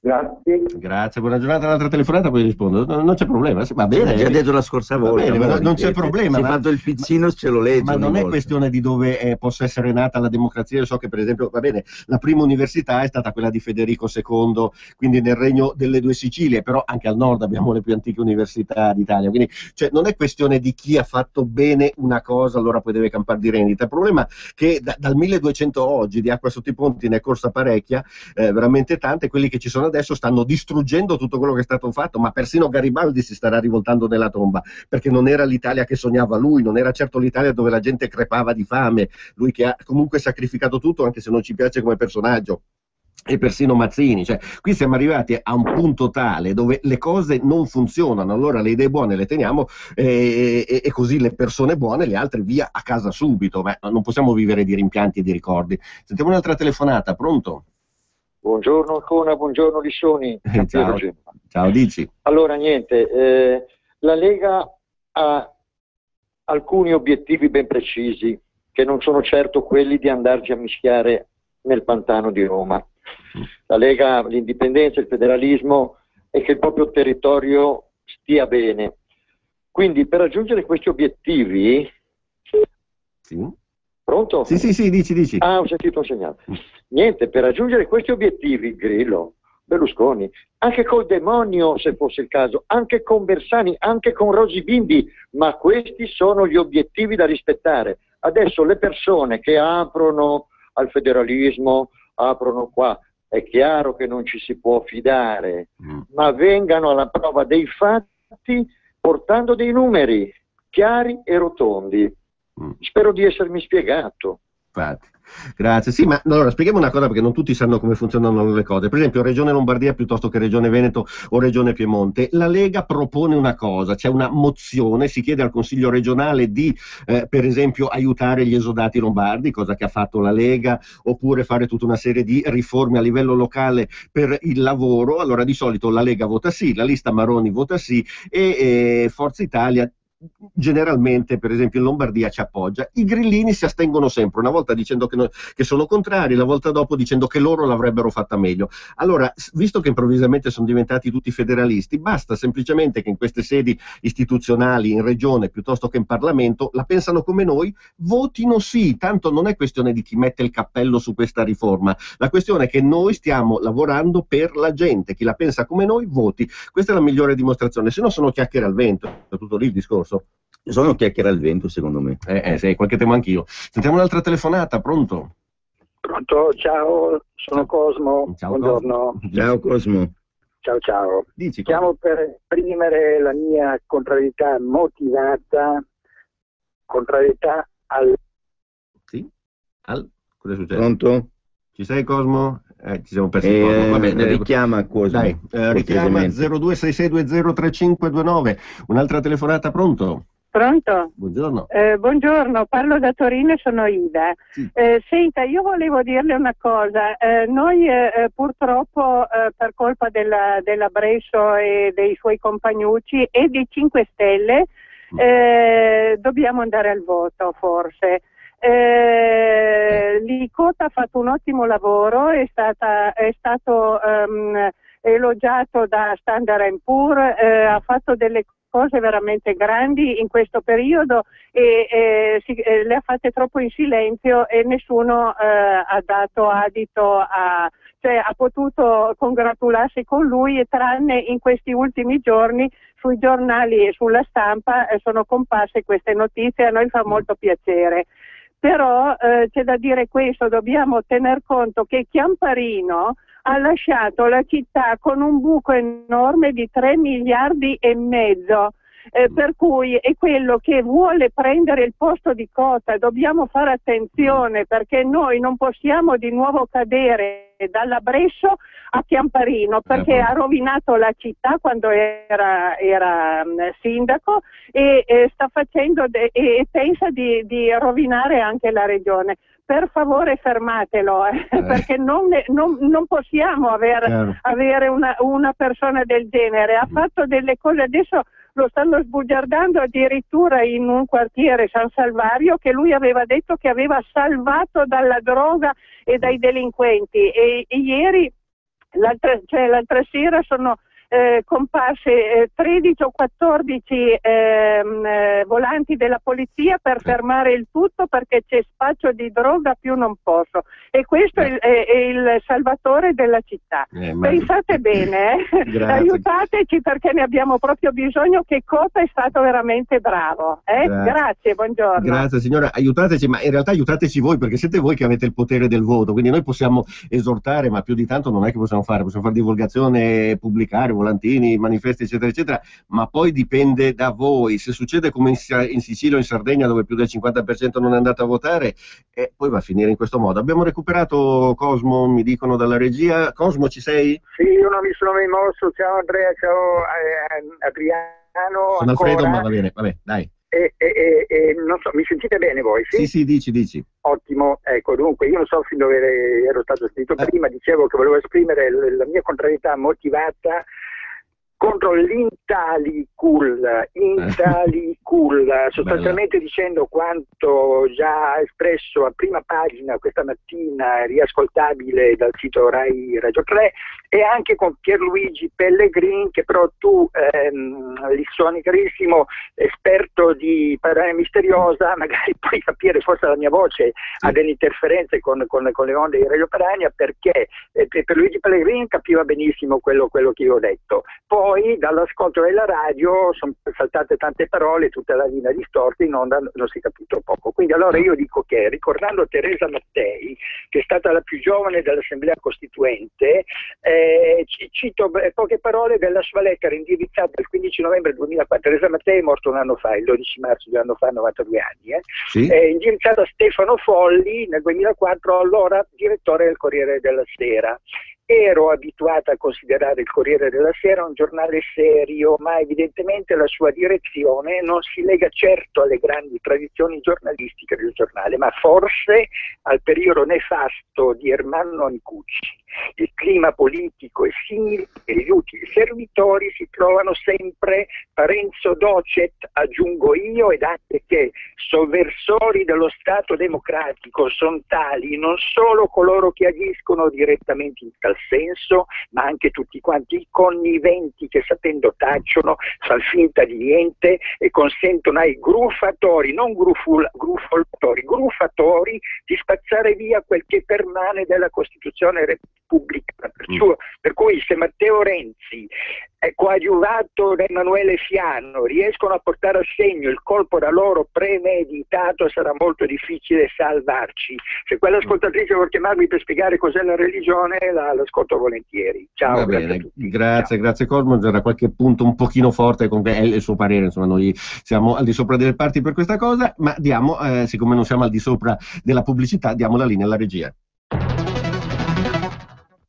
S15: Grazie.
S2: Grazie, buona giornata. Un'altra telefonata, poi rispondo. Non c'è problema, va bene.
S3: Già detto la scorsa volta.
S2: Bene, non c'è problema.
S3: Si è fatto il pizzino, ce lo legge.
S2: Ma non è questione di dove possa essere nata la democrazia. Io so che, per esempio, va bene, la prima università è stata quella di Federico II, quindi nel Regno delle Due Sicilie, però anche al nord abbiamo le più antiche università d'Italia. Quindi, cioè, non è questione di chi ha fatto bene una cosa, allora poi deve campare di rendita. Il problema è che dal 1200 a oggi di acqua sotto i ponti ne è corsa parecchia, veramente tante. Quelli che ci sono adesso stanno distruggendo tutto quello che è stato fatto, ma persino Garibaldi si starà rivoltando nella tomba, perché non era l'Italia che sognava lui, non era certo l'Italia dove la gente crepava di fame, lui che ha comunque sacrificato tutto, anche se non ci piace come personaggio. E persino Mazzini, cioè qui siamo arrivati a un punto tale dove le cose non funzionano, allora le idee buone le teniamo e così le persone buone, le altre via a casa subito, ma non possiamo vivere di rimpianti e di ricordi. Sentiamo un'altra telefonata, pronto?
S16: Buongiorno Ancona, buongiorno Lissoni.
S2: Ciao. Ciao, dici.
S16: Allora niente, la Lega ha alcuni obiettivi ben precisi che non sono certo quelli di andarci a mischiare nel pantano di Roma. La Lega ha l'indipendenza, il federalismo e che il proprio territorio stia bene. Quindi per raggiungere questi obiettivi...
S2: Sì.
S16: Pronto?
S2: Sì, dici.
S16: Ah, ho sentito un segnale. Niente, per raggiungere questi obiettivi, Grillo, Berlusconi, anche col demonio se fosse il caso, anche con Bersani, anche con Rosy Bindi, ma questi sono gli obiettivi da rispettare. Adesso le persone che aprono al federalismo, aprono qua, è chiaro che non ci si può fidare, ma vengano alla prova dei fatti portando dei numeri chiari e rotondi. Spero di essermi spiegato.
S2: Infatti. Grazie. Sì, ma allora spieghiamo una cosa, perché non tutti sanno come funzionano le cose. Per esempio, Regione Lombardia piuttosto che Regione Veneto o Regione Piemonte, la Lega propone una cosa, c'è una mozione, si chiede al Consiglio regionale di, per esempio, aiutare gli esodati lombardi, cosa che ha fatto la Lega, oppure fare tutta una serie di riforme a livello locale per il lavoro. Allora di solito la Lega vota sì, la lista Maroni vota sì e Forza Italia generalmente, per esempio in Lombardia, ci appoggia. I grillini si astengono sempre, una volta dicendo che sono contrari, la volta dopo dicendo che loro l'avrebbero fatta meglio. Allora, visto che improvvisamente sono diventati tutti federalisti, basta semplicemente che in queste sedi istituzionali, in regione piuttosto che in Parlamento, la pensano come noi, votino sì, tanto non è questione di chi mette il cappello su questa riforma, la questione è che noi stiamo lavorando per la gente, chi la pensa come noi voti, questa è la migliore dimostrazione, se no sono chiacchiere al vento, è tutto lì il discorso.
S3: Sono chiacchiere al vento, secondo me.
S2: Sì, qualche tema anch'io. Sentiamo un'altra telefonata, pronto?
S17: Pronto, ciao, sono Cosmo.
S2: Ciao,
S17: buongiorno.
S2: Cosmo.
S3: Ciao Cosmo.
S17: Ciao.
S2: Dici,
S17: chiamo per esprimere la mia contrarietà motivata, contrarietà al...
S2: Sì? Cosa è successo?
S3: Pronto?
S2: Ci sei, Cosmo? Ci siamo persi Cosmo. Va bene,
S3: richiama Cosmo.
S2: Dai, richiama 0266203529. Un'altra telefonata, pronto?
S11: Pronto?
S2: Buongiorno.
S11: Buongiorno, parlo da Torino e sono Ida.
S2: Sì.
S11: Senta, io volevo dirle una cosa. Noi purtroppo per colpa della Bresso e dei suoi compagnucci e dei 5 Stelle dobbiamo andare al voto, forse. L'ICOT ha fatto un ottimo lavoro, è stato elogiato da Standard & Poor's, ha fatto delle cose veramente grandi in questo periodo e le ha fatte troppo in silenzio e nessuno ha dato adito cioè ha potuto congratularsi con lui, e tranne in questi ultimi giorni sui giornali e sulla stampa sono comparse queste notizie, a noi fa molto piacere. Però c'è da dire questo, dobbiamo tener conto che Chiamparino ha lasciato la città con un buco enorme di 3 miliardi e mezzo.
S9: per cui è quello che vuole prendere il posto di Cota. Dobbiamo fare attenzione, perché noi non possiamo di nuovo cadere dalla Brescia a Chiamparino, perché ha rovinato la città quando era sindaco e sta facendo e pensa di rovinare anche la regione. Per favore fermatelo, perché non possiamo avere una persona del genere. Ha fatto delle cose, adesso lo stanno sbugiardando addirittura in un quartiere, San Salvario, che lui aveva detto che aveva salvato dalla droga e dai delinquenti, e ieri, l'altra sera sono comparse 13 o 14 volanti della polizia per fermare il tutto, perché c'è spaccio di droga più non posso, e questo è il salvatore della città. Pensate bene, aiutateci, perché ne abbiamo proprio bisogno, che Cota è stato veramente bravo. Grazie, buongiorno.
S2: Grazie signora, aiutateci, ma in realtà aiutateci voi, perché siete voi che avete il potere del voto, quindi noi possiamo esortare, ma più di tanto non è che possiamo fare divulgazione, pubblicare volantini, manifesti eccetera eccetera, ma poi dipende da voi. Se succede come in Sicilia o in Sardegna, dove più del 50% non è andato a votare, poi va a finire in questo modo. Abbiamo recuperato Cosmo, mi dicono dalla regia. Cosmo, ci sei?
S17: Sì, io non mi sono mai mosso. Ciao Andrea, ciao Adriano.
S2: Sono Alfredo, ma va bene, vabbè, dai.
S17: Non so, mi sentite bene voi?
S2: Sì, dici.
S17: Ottimo, ecco, dunque io non so fin dove ero stato scritto prima, dicevo che volevo esprimere la mia contrarietà motivata contro l'Italicul, sostanzialmente dicendo quanto già espresso a prima pagina questa mattina, riascoltabile dal sito Rai Radio 3, e anche con Pierluigi Pellegrin, che però tu, Lissoni carissimo, esperto di parole misteriosa, magari puoi capire, forse la mia voce ha delle interferenze con le onde di Radio Padania, perché Pierluigi Pellegrin capiva benissimo quello che io ho detto. Poi dall'ascolto della radio sono saltate tante parole, tutta la linea distorta, in onda non si è capito poco. Quindi allora io dico che, ricordando Teresa Mattei, che è stata la più giovane dell'Assemblea Costituente, cito poche parole della sua lettera indirizzata il 15 novembre 2004. Teresa Mattei è morto un anno fa, il 12 marzo di un anno fa, 92 anni, indirizzata a Stefano Folli nel 2004, allora direttore del Corriere della Sera. Ero abituata a considerare il Corriere della Sera un giornale serio, ma evidentemente la sua direzione non si lega certo alle grandi tradizioni giornalistiche del giornale, ma forse al periodo nefasto di Ermanno Ancucci. Il clima politico è simile e gli utili servitori si trovano sempre parenzo docet, aggiungo io, ed anche che sovversori dello Stato democratico sono tali non solo coloro che agiscono direttamente in tal senso, ma anche tutti quanti i conniventi che sapendo tacciono, fan finta di niente e consentono ai gruffatori, non gruffolatori, gruffatori, di spazzare via quel che permane della Costituzione repubblicana. Per cui se Matteo Renzi è coadiuvato da Emanuele Fiano riescono a portare a segno il colpo da loro premeditato, sarà molto difficile salvarci. Se quell'ascoltatrice vuole chiamarmi per spiegare cos'è la religione, l'ascolto volentieri. Ciao.
S2: Va bene, grazie Cosmo. C'era qualche punto un pochino forte, comunque è il suo parere, insomma noi siamo al di sopra delle parti per questa cosa, ma diamo, siccome non siamo al di sopra della pubblicità, diamo la linea alla regia.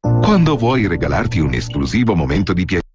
S4: Quando vuoi regalarti un esclusivo momento di piacere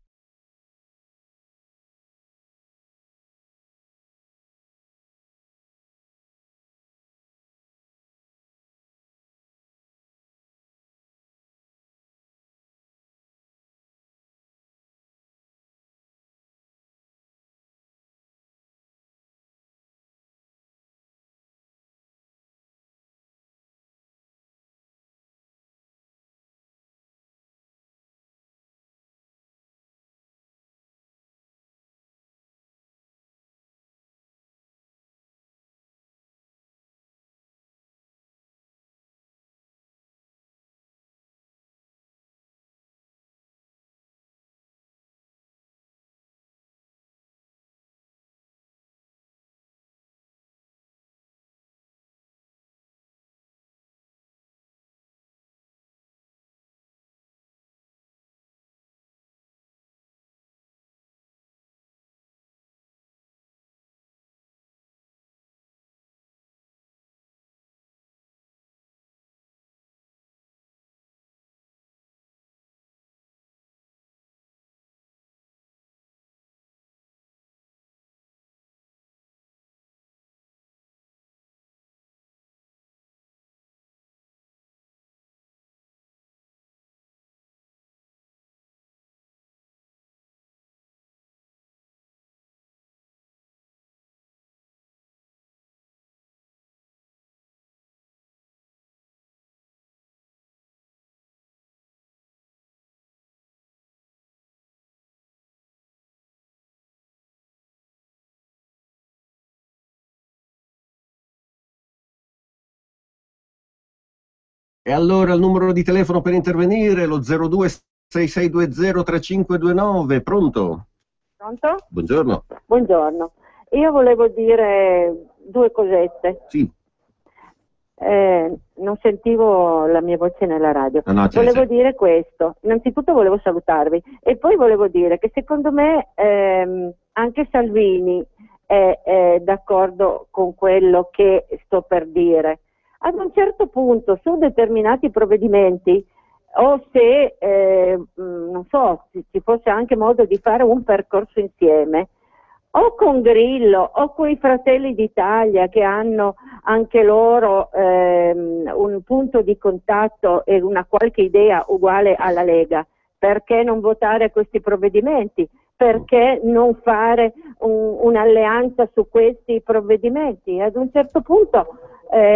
S2: E allora il numero di telefono per intervenire, lo 0266203529, pronto?
S18: Pronto?
S2: Buongiorno.
S18: Buongiorno. Io volevo dire due cosette.
S2: Sì.
S18: Non sentivo la mia voce nella radio. Volevo dire questo. Innanzitutto volevo salutarvi e poi volevo dire che secondo me anche Salvini è d'accordo con quello che sto per dire. Ad un certo punto su determinati provvedimenti o se non so, ci fosse anche modo di fare un percorso insieme o con Grillo o con i Fratelli d'Italia che hanno anche loro un punto di contatto e una qualche idea uguale alla Lega. Perché non votare questi provvedimenti? Perché non fare un'alleanza su questi provvedimenti? Ad un certo punto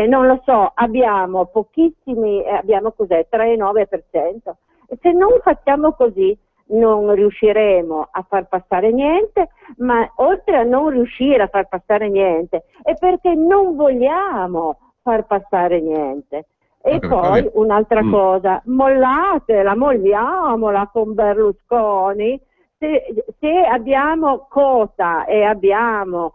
S18: non lo so, abbiamo pochissimi, abbiamo cos'è, 3,9%. Se non facciamo così non riusciremo a far passare niente, ma oltre a non riuscire a far passare niente è perché non vogliamo far passare niente. E poi un'altra cosa, molliamola con Berlusconi. Se abbiamo Cota e abbiamo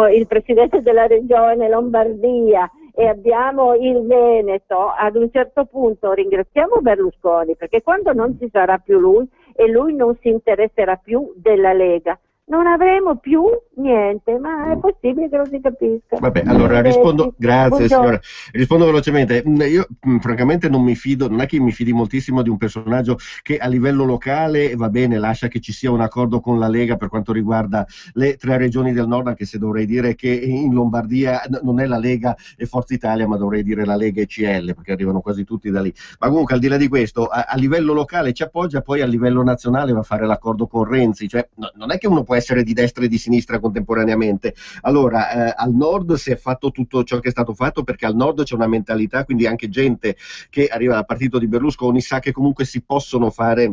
S18: il presidente della regione Lombardia e abbiamo il Veneto, ad un certo punto ringraziamo Berlusconi, perché quando non ci sarà più lui e lui non si interesserà più della Lega, non avremo più niente, ma è possibile che lo si capisca.
S2: Vabbè, allora rispondo, grazie signora, rispondo velocemente. Io francamente non mi fido, non è che mi fidi moltissimo di un personaggio che a livello locale, va bene, lascia che ci sia un accordo con la Lega per quanto riguarda le 3 regioni del nord, anche se dovrei dire che in Lombardia non è la Lega e Forza Italia, ma dovrei dire la Lega e CL, perché arrivano quasi tutti da lì. Ma comunque al di là di questo, a livello locale ci appoggia, poi a livello nazionale va a fare l'accordo con Renzi, cioè non è che uno può essere di destra e di sinistra contemporaneamente. Allora, al nord si è fatto tutto ciò che è stato fatto, perché al nord c'è una mentalità, quindi anche gente che arriva dal partito di Berlusconi sa che comunque si possono fare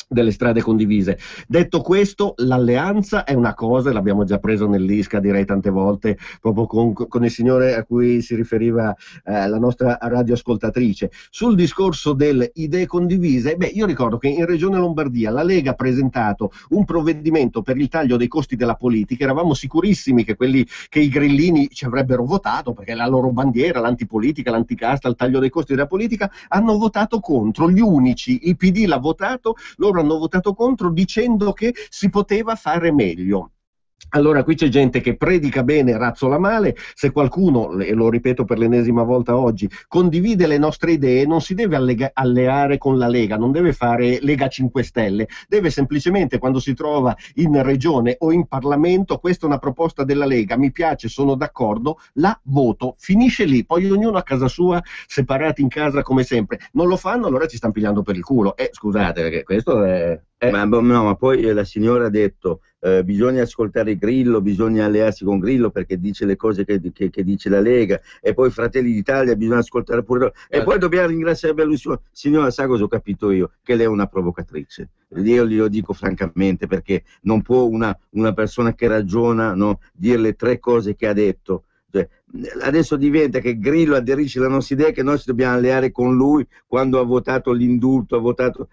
S2: delle strade condivise. Detto questo, l'alleanza è una cosa, l'abbiamo già preso nell'Isca, direi tante volte, proprio con il signore a cui si riferiva la nostra radioascoltatrice. Sul discorso delle idee condivise, io ricordo che in Regione Lombardia la Lega ha presentato un provvedimento per il taglio dei costi della politica, eravamo sicurissimi che i grillini ci avrebbero votato, perché la loro bandiera, l'antipolitica, l'anticasta, il taglio dei costi della politica, hanno votato contro, gli unici, il PD l'ha votato, loro hanno votato contro dicendo che si poteva fare meglio. Allora qui c'è gente che predica bene e razzola male. Se qualcuno, e lo ripeto per l'ennesima volta oggi, condivide le nostre idee, non si deve alleare con la Lega, non deve fare Lega 5 Stelle, deve semplicemente, quando si trova in regione o in Parlamento, questa è una proposta della Lega, mi piace, sono d'accordo, la voto, finisce lì, poi ognuno a casa sua, separati in casa come sempre. Non lo fanno, allora ci stanno pigliando per il culo. Scusate, perché questo è...
S3: Ma poi la signora ha detto bisogna ascoltare Grillo, bisogna allearsi con Grillo perché dice le cose che dice la Lega, e poi Fratelli d'Italia bisogna ascoltare pure loro, e poi dobbiamo ringraziare Berlusconi. Signora, sa cosa ho capito io? Che lei è una provocatrice. Io glielo dico francamente, perché non può una persona che ragiona, no, dire le 3 cose che ha detto. Adesso diventa che Grillo aderisce alla nostra idea, che noi ci dobbiamo alleare con lui quando ha votato l'indulto, ha votato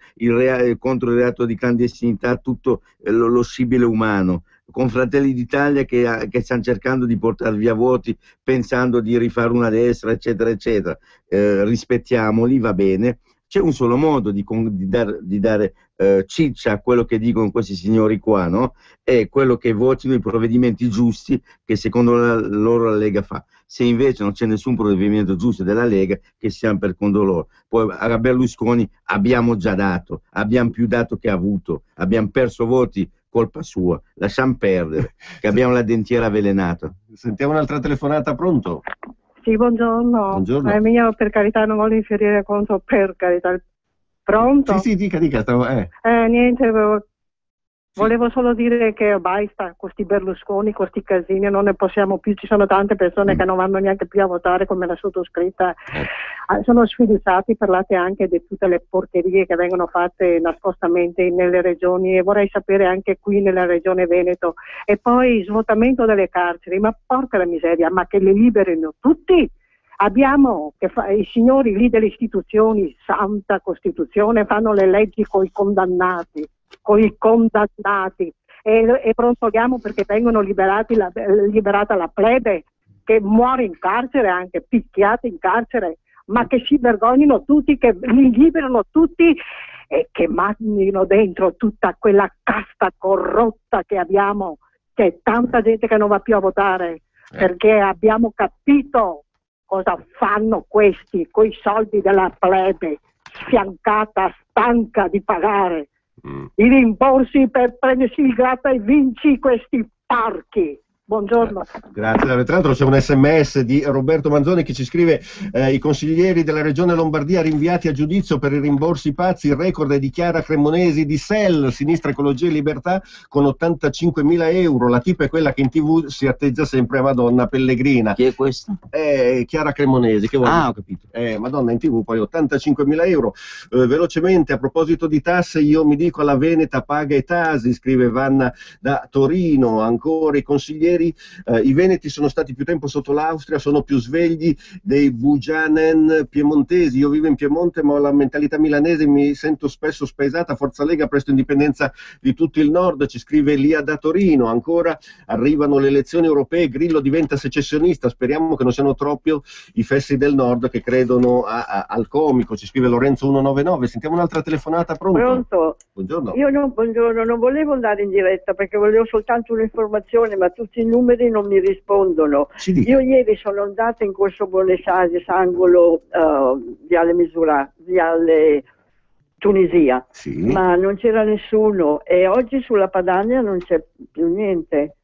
S3: contro il reato di clandestinità, tutto lo scibile umano, con Fratelli d'Italia che stanno cercando di portare via voti pensando di rifare una destra, eccetera eccetera. Rispettiamoli, va bene. C'è un solo modo di dare ciccia a quello che dicono questi signori qua, no? È quello che votino i provvedimenti giusti che secondo loro la Lega fa. Se invece non c'è nessun provvedimento giusto della Lega, che siamo per conto loro. Poi a Berlusconi abbiamo già dato, abbiamo più dato che avuto, abbiamo perso voti, colpa sua, lasciamo perdere, che abbiamo la dentiera avvelenata.
S2: Sentiamo un'altra telefonata, pronto?
S19: Sì, buongiorno.
S2: Buongiorno.
S19: Io per carità non voglio inferire contro, per carità. Pronto?
S2: Sì, dica.
S19: Niente, volevo solo dire che basta, questi Berlusconi, questi casini, non ne possiamo più. Ci sono tante persone che non vanno neanche più a votare, come la sottoscritta. Sono sfiduciati, parlate anche di tutte le porcherie che vengono fatte nascostamente nelle regioni, e vorrei sapere anche qui nella regione Veneto. E poi svuotamento delle carceri, ma porca la miseria, ma che le liberino tutti, Abbiamo i signori lì delle istituzioni, Santa Costituzione, fanno le leggi coi condannati e brontoliamo perché vengono liberata la plebe che muore in carcere, anche picchiata in carcere, ma che si vergognino tutti, che li liberano tutti e che mandino dentro tutta quella casta corrotta che abbiamo, che è tanta gente che non va più a votare, perché abbiamo capito cosa fanno questi coi soldi della plebe, sfiancata, stanca di pagare i rimborsi per prendersi il gratta e vinci questi parchi. Buongiorno.
S2: Grazie. Tra l'altro c'è un SMS di Roberto Manzoni che ci scrive: i consiglieri della regione Lombardia rinviati a giudizio per i rimborsi pazzi, il record è di Chiara Cremonesi di SEL, Sinistra Ecologia e Libertà, con 85.000 euro. La tipa è quella che in TV si atteggia sempre a Madonna Pellegrina.
S3: Chi è questa?
S2: Chiara Cremonesi, che
S3: ho
S2: capito. Madonna in TV, poi 85.000 euro. Velocemente, a proposito di tasse, io mi dico alla Veneta paga e tasi, scrive Vanna da Torino. Ancora i consiglieri, i veneti sono stati più tempo sotto l'Austria, sono più svegli dei bugianen piemontesi. Io vivo in Piemonte ma ho la mentalità milanese, mi sento spesso spaesata. Forza Lega, presto indipendenza di tutto il nord, ci scrive Lia da Torino. Ancora, arrivano le elezioni europee, Grillo diventa secessionista, speriamo che non siano troppo i fessi del nord che credono al comico, ci scrive Lorenzo 199. Sentiamo un'altra telefonata.
S9: Pronto?
S2: Buongiorno.
S9: Io non volevo andare in diretta perché volevo soltanto un'informazione, ma tutti i numeri non mi rispondono. Io ieri sono andata in corso Buenos Aires, angolo viale Tunisia, ma non c'era nessuno e oggi sulla Padania non c'è più niente.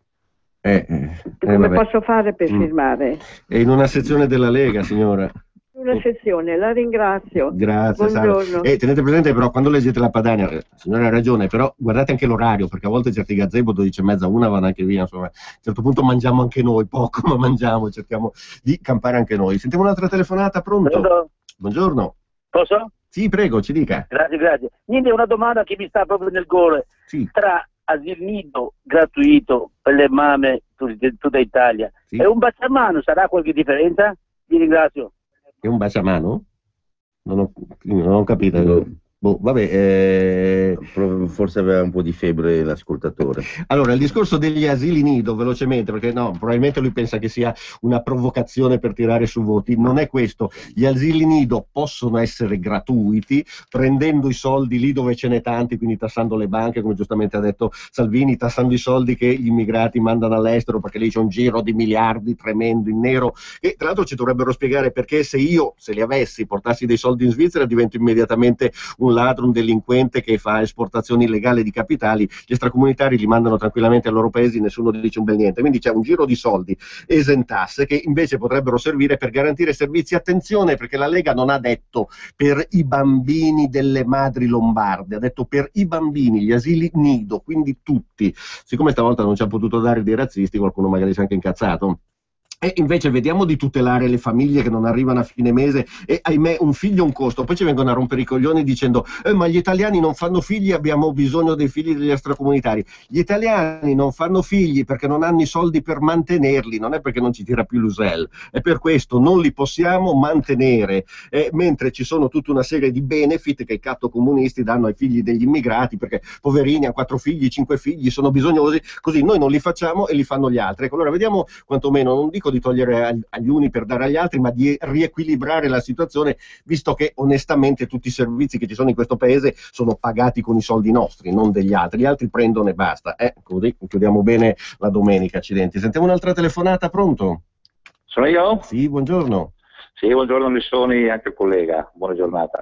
S9: Come posso fare per firmare?
S2: È in una sezione della Lega, signora.
S9: Una sezione, la ringrazio.
S2: Grazie.
S9: Buongiorno.
S2: Tenete presente però, quando leggete la Padania, signora ha ragione, però guardate anche l'orario, perché a volte certi gazebo 12:30, 1 vanno anche via, insomma. A un certo punto mangiamo anche noi, poco ma mangiamo, cerchiamo di campare anche noi. Sentiamo un'altra telefonata. Pronto? Buongiorno.
S10: Posso?
S2: Sì, prego, ci dica.
S10: Grazie. Niente, una domanda che mi sta proprio nel cuore. Tra asilo nido gratuito per le mamme tutta Italia e un baciamano, sarà qualche differenza? Vi ringrazio.
S2: È un baciamano? Non ho capito. Vabbè,
S3: forse aveva un po' di febbre l'ascoltatore.
S2: Allora, il discorso degli asili nido, velocemente, perché no, probabilmente lui pensa che sia una provocazione per tirare su voti. Non è questo. Gli asili nido possono essere gratuiti, prendendo i soldi lì dove ce n'è tanti, quindi tassando le banche, come giustamente ha detto Salvini, tassando i soldi che gli immigrati mandano all'estero, perché lì c'è un giro di miliardi tremendo in nero. E tra l'altro ci dovrebbero spiegare perché se li avessi, portassi dei soldi in Svizzera, divento immediatamente un ladro, un delinquente che fa esportazioni illegali di capitali. Gli extracomunitari li mandano tranquillamente ai loro paesi, nessuno dice un bel niente, quindi c'è un giro di soldi esentasse che invece potrebbero servire per garantire servizi. Attenzione, perché la Lega non ha detto per i bambini delle madri lombarde, ha detto per i bambini, gli asili nido, quindi tutti. Siccome stavolta non ci ha potuto dare dei razzisti, qualcuno magari si è anche incazzato. E invece vediamo di tutelare le famiglie che non arrivano a fine mese e ahimè un figlio è un costo, poi ci vengono a rompere i coglioni dicendo ma gli italiani non fanno figli, abbiamo bisogno dei figli degli extracomunitari. Gli italiani non fanno figli perché non hanno i soldi per mantenerli, non è perché non ci tira più l'USEL, è per questo non li possiamo mantenere, mentre ci sono tutta una serie di benefit che i cattocomunisti danno ai figli degli immigrati, perché poverini hanno 4 figli, 5 figli, sono bisognosi, così noi non li facciamo e li fanno gli altri. Ecco, allora vediamo quantomeno, non dico di togliere agli uni per dare agli altri, ma di riequilibrare la situazione, visto che onestamente tutti i servizi che ci sono in questo paese sono pagati con i soldi nostri, non degli altri. Gli altri prendono e basta. Così chiudiamo bene la domenica, accidenti. Sentiamo un'altra telefonata. Pronto?
S20: Sono io?
S2: Sì, buongiorno.
S20: Sì, buongiorno Missoni, anche collega, buona giornata.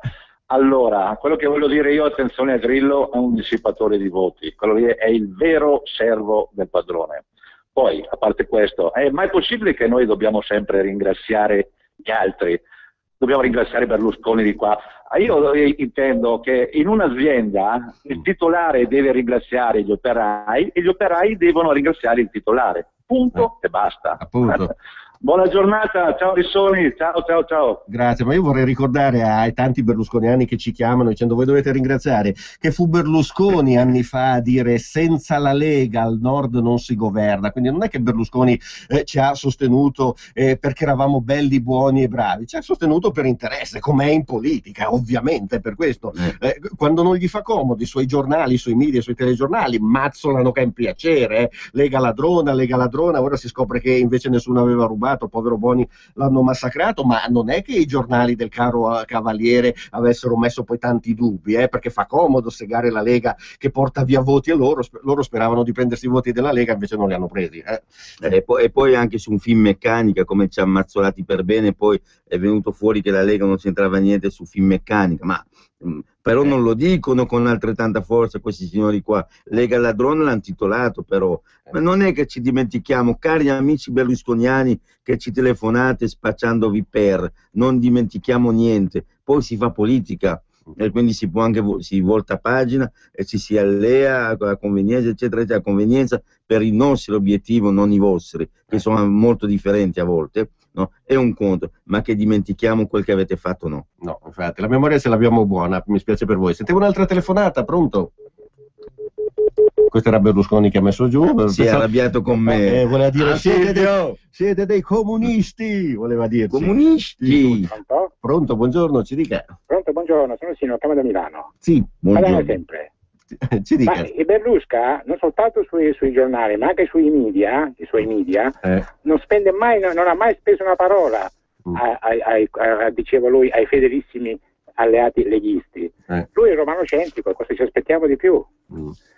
S20: Allora, quello che voglio dire io, attenzione a Grillo, è un dissipatore di voti, quello lì è il vero servo del padrone. Poi, a parte questo, è mai possibile che noi dobbiamo sempre ringraziare gli altri? Dobbiamo ringraziare Berlusconi di qua. Io intendo che in un'azienda il titolare deve ringraziare gli operai e gli operai devono ringraziare il titolare. Punto e basta.
S2: Appunto.
S20: Buona giornata, ciao Rissoni, ciao.
S2: Grazie, ma io vorrei ricordare ai tanti berlusconiani che ci chiamano dicendo voi dovete ringraziare, che fu Berlusconi anni fa a dire senza la Lega al nord non si governa, quindi non è che Berlusconi ci ha sostenuto perché eravamo belli, buoni e bravi, ci ha sostenuto per interesse, come è in politica, ovviamente per questo. Quando non gli fa comodo, i suoi giornali, i suoi media, i suoi telegiornali mazzolano che è un piacere, Lega ladrona, ora si scopre che invece nessuno aveva rubato, povero Boni l'hanno massacrato, ma non è che i giornali del caro Cavaliere avessero messo poi tanti dubbi, perché fa comodo segare la Lega che porta via voti, e loro speravano di prendersi i voti della Lega, invece non li hanno presi.
S3: E poi anche su un film Meccanica, come ci ha ammazzolati per bene, poi è venuto fuori che la Lega non c'entrava niente su film Meccanica, ma però non lo dicono con altrettanta forza questi signori qua. Lega ladrone l'hanno titolato, però ma non è che ci dimentichiamo, cari amici berlusconiani che ci telefonate spacciandovi non dimentichiamo niente, poi si fa politica e quindi si può anche si volta pagina e ci si allea a convenienza, eccetera, a convenienza per i nostri obiettivi, non i vostri, che sono molto differenti a volte. No? È un conto, ma che dimentichiamo quel che avete fatto, no?
S2: No, infatti, la memoria ce l'abbiamo buona, mi spiace per voi. Sentiamo un'altra telefonata, pronto? Questo era Berlusconi che ha messo giù.
S3: Si è arrabbiato con me.
S2: Voleva dire siete dei comunisti, voleva dirci.
S3: Comunisti!
S2: Pronto, buongiorno, ci dica.
S21: Pronto, buongiorno, sono Sino, chiamo da Milano.
S2: Sì,
S21: buongiorno. sempre.
S2: Ci dica.
S21: Ma il Berlusca, non soltanto sui giornali, ma anche sui media, non spende mai, non ha mai speso una parola, dicevo lui, ai fedelissimi alleati leghisti. Lui è romanocentrico, cosa ci aspettiamo di più?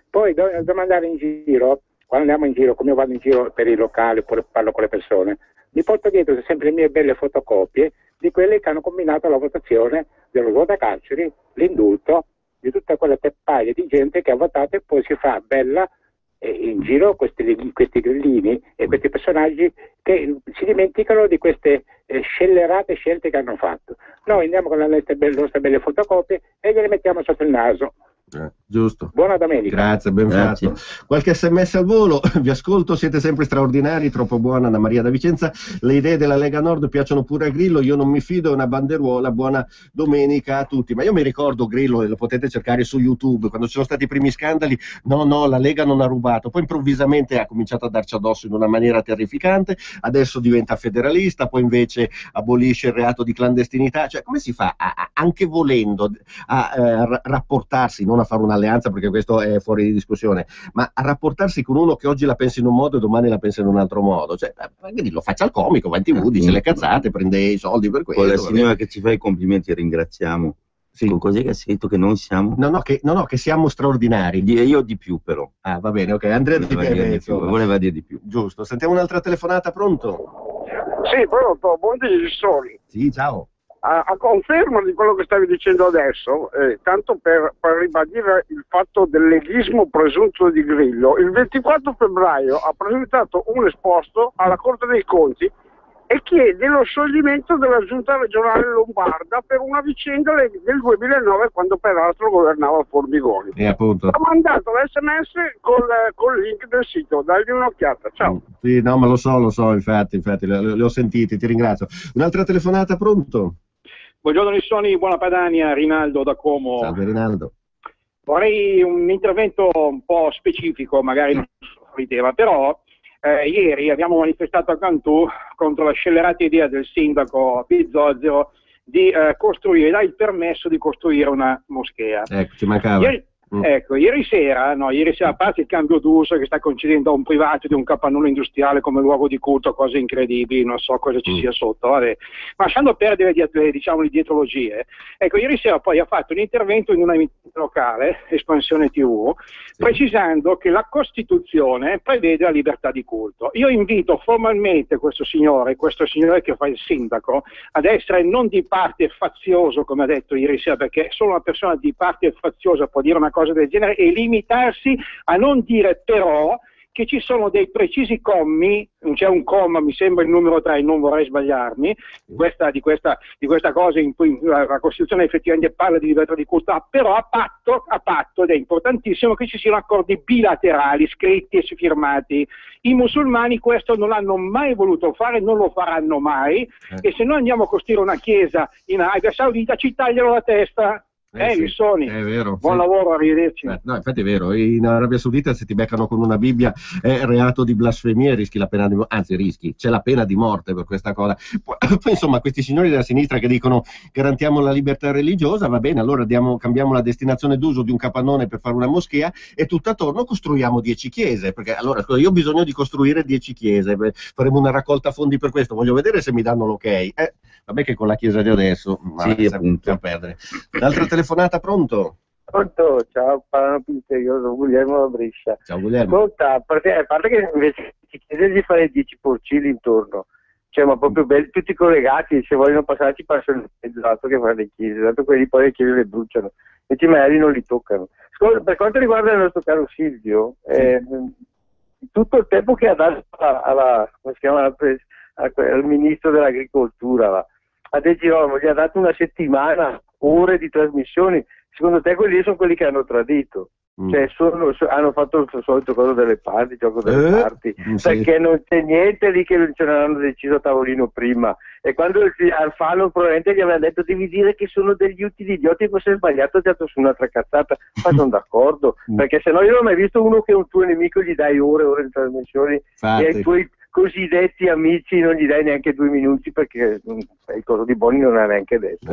S21: Poi dobbiamo andare in giro, quando andiamo in giro, come io vado in giro per i locali oppure parlo con le persone, mi porto dietro sempre le mie belle fotocopie di quelle che hanno combinato la votazione dello svuotacarceri, l'indulto, di tutta quella teppaia di gente che ha votato e poi si fa bella in giro questi grillini e questi personaggi che si dimenticano di queste scellerate scelte che hanno fatto. Noi andiamo con le nostre belle fotocopie e gliele mettiamo sotto il naso.
S2: Giusto.
S21: Buona domenica.
S2: Grazie, ben fatto. Qualche sms al volo, vi ascolto, siete sempre straordinari, troppo buona. Anna Maria da Vicenza, le idee della Lega Nord piacciono pure a Grillo, io non mi fido, è una banderuola, buona domenica a tutti. Ma io mi ricordo Grillo, lo potete cercare su YouTube, quando ci sono stati i primi scandali, no, la Lega non ha rubato, poi improvvisamente ha cominciato a darci addosso in una maniera terrificante, adesso diventa federalista, poi invece abolisce il reato di clandestinità, cioè come si fa anche volendo a rapportarsi, non a fare un'alleanza perché questo è fuori di discussione, ma a rapportarsi con uno che oggi la pensa in un modo e domani la pensa in un altro modo, cioè magari lo faccia al comico, va in TV, dice le cazzate, prende i soldi per questo.
S3: Con la signora che ci fa i complimenti ringraziamo. Sì. Così che ha scritto che noi siamo?
S2: No, che siamo straordinari.
S3: Io di più però.
S2: Ah, va bene, ok. Andrea
S3: voleva dire di più.
S2: Giusto. Sentiamo un'altra telefonata, pronto?
S22: Sì, pronto, buondì Soli.
S2: Sì, ciao.
S22: A conferma di quello che stavi dicendo adesso, tanto per ribadire il fatto del leghismo presunto di Grillo, il 24 febbraio ha presentato un esposto alla Corte dei Conti e chiede lo scioglimento della giunta regionale lombarda per una vicenda del 2009, quando peraltro governava Formigoni.
S2: E appunto.
S22: Ha mandato l'SMS col link del sito, dagli un'occhiata, ciao.
S2: Sì, no, ma lo so, infatti, li ho sentiti, ti ringrazio. Un'altra telefonata, pronto?
S23: Buongiorno Rissoni, buona Padania, Rinaldo da Como.
S2: Salve Rinaldo.
S23: Vorrei un intervento un po' specifico, magari non sul tema, però ieri abbiamo manifestato a Cantù contro la scellerata idea del sindaco Bizzozio di dare il permesso di costruire una moschea.
S2: Ecco, ci mancava.
S23: Ieri sera, a parte il cambio d'uso che sta concedendo a un privato di un capannone industriale come luogo di culto, cose incredibili, non so cosa ci sia sotto, vabbè. Ma lasciando perdere le dietrologie, ieri sera poi ha fatto un intervento in una emittente locale, Espansione TV, precisando che la Costituzione prevede la libertà di culto. Io invito formalmente questo signore che fa il sindaco ad essere non di parte fazioso, come ha detto ieri sera, perché solo una persona di parte faziosa può dire una cosa del genere, e limitarsi a non dire però che ci sono dei precisi commi, c'è un comma, mi sembra il numero 3, non vorrei sbagliarmi, di questa cosa in cui la Costituzione effettivamente parla di libertà di culto, però a patto, ed è importantissimo, che ci siano accordi bilaterali, scritti e firmati. I musulmani questo non l'hanno mai voluto fare, non lo faranno mai, e se noi andiamo a costruire una chiesa in Arabia Saudita ci tagliano la testa. Lissoni.
S2: È vero.
S23: Buon lavoro, arrivederci.
S2: No, infatti è vero, in Arabia Saudita se ti beccano con una Bibbia è reato di blasfemia e rischi la pena c'è la pena di morte per questa cosa. Poi insomma questi signori della sinistra che dicono garantiamo la libertà religiosa, va bene, allora cambiamo la destinazione d'uso di un capannone per fare una moschea e tutt'attorno costruiamo 10 chiese, perché allora io ho bisogno di costruire 10 chiese, faremo una raccolta fondi per questo, voglio vedere se mi danno l'ok. Vabbè che con la chiesa di adesso stiamo a perdere. L'altra telefonata, pronto?
S1: Pronto, ciao, parlano più misterioso, Guglielmo da Brescia.
S2: Ciao Guglielmo.
S1: Ascolta, a parte che invece ci chiede di fare 10 porcili intorno, cioè ma proprio belli, tutti collegati, se vogliono passare ci passano il mezzo, che fanno le chiese, tanto quelli poi le chiese le bruciano, e i magari non li toccano. Ascolta, per quanto riguarda il nostro caro Silvio, tutto il tempo che ha dato come si chiama, al ministro dell'agricoltura, a De Girolamo, gli ha dato una settimana, ore di trasmissioni, secondo te quelli sono quelli che hanno tradito? Cioè hanno fatto il solito cosa delle parti, gioco delle parti, perché non c'è niente lì che ce l'hanno deciso a tavolino prima, e quando Alfano probabilmente gli aveva detto devi dire che sono degli utili idioti, poi si è sbagliato e ha dato su un'altra cazzata, ma sono d'accordo, perché se no io non ho mai visto uno che un tuo nemico gli dai ore di trasmissioni e ai tuoi cosiddetti amici non gli dai neanche 2 minuti, perché il coso di Boni non ha neanche detto,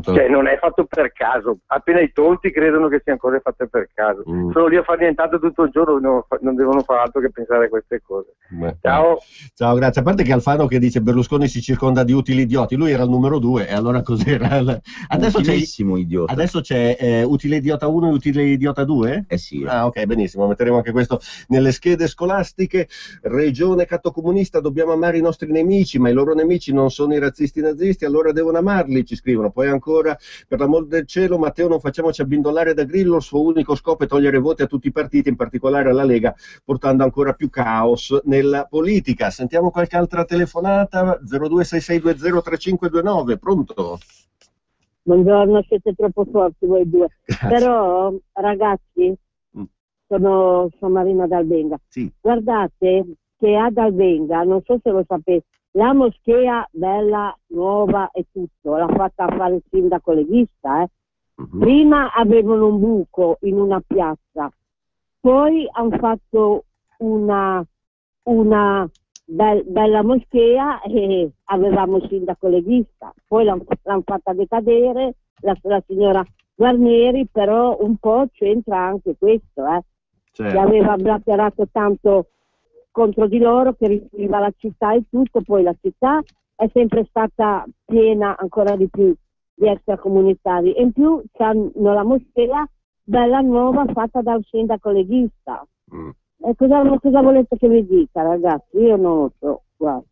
S1: cioè non è fatto per caso, appena i tonti credono che siano cose fatte per caso, sono lì a fare nient'altro tutto il giorno, non devono fare altro che pensare a queste cose. Ciao,
S2: grazie. A parte che Alfano che dice Berlusconi si circonda di utili idioti, lui era il numero 2 e allora cos'era? Adesso c'è utile idiota 1 e utile idiota 2?
S3: Sì.
S2: Ok, benissimo, metteremo anche questo nelle schede scolastiche. Regione cattocomunista, dobbiamo amare i nostri nemici, ma i loro nemici non sono i razzisti nazisti, allora devono amarli, ci scrivono. Poi ancora, per l'amor del cielo, Matteo, non facciamoci abbindolare da Grillo, il suo unico scopo è togliere voti a tutti i partiti, in particolare alla Lega, portando ancora più caos nella politica. Sentiamo qualche altra telefonata, 0266203529, pronto?
S18: Buongiorno, siete troppo forti voi due. Grazie. Però, ragazzi, sono Marina d'Albenga.
S2: Sì.
S18: Guardate che ad Albenga, non so se lo sapete, la moschea bella, nuova e tutto, l'ha fatta fare il sindaco leghista. Prima avevano un buco in una piazza, poi hanno fatto una bella moschea e avevamo il sindaco leghista, poi l'hanno fatta decadere la signora Guarnieri, però un po' c'entra anche questo,
S2: certo.
S18: Che aveva blatterato tanto contro di loro, che riferiva la città e tutto, poi la città è sempre stata piena ancora di più di extracomunitari, e in più hanno la moschea bella nuova fatta dal sindaco leghista. E cosa volete che vi dica, ragazzi? Io non lo so.
S2: Va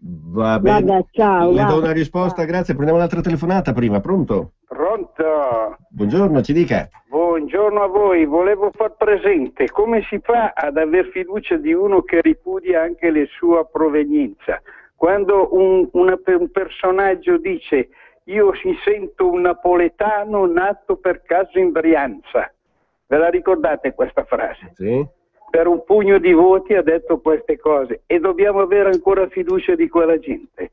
S2: bene.
S18: Vabbè, ciao.
S2: Le do una risposta, grazie. Prendiamo un'altra telefonata prima, pronto?
S23: Pronto?
S2: Buongiorno, ci dica.
S23: Buongiorno a voi, volevo far presente come si fa ad aver fiducia di uno che ripudia anche la sua provenienza. Quando un personaggio dice io mi sento un napoletano nato per caso in Brianza, ve la ricordate questa frase?
S2: Sì.
S23: Per un pugno di voti ha detto queste cose e dobbiamo avere ancora fiducia di quella gente.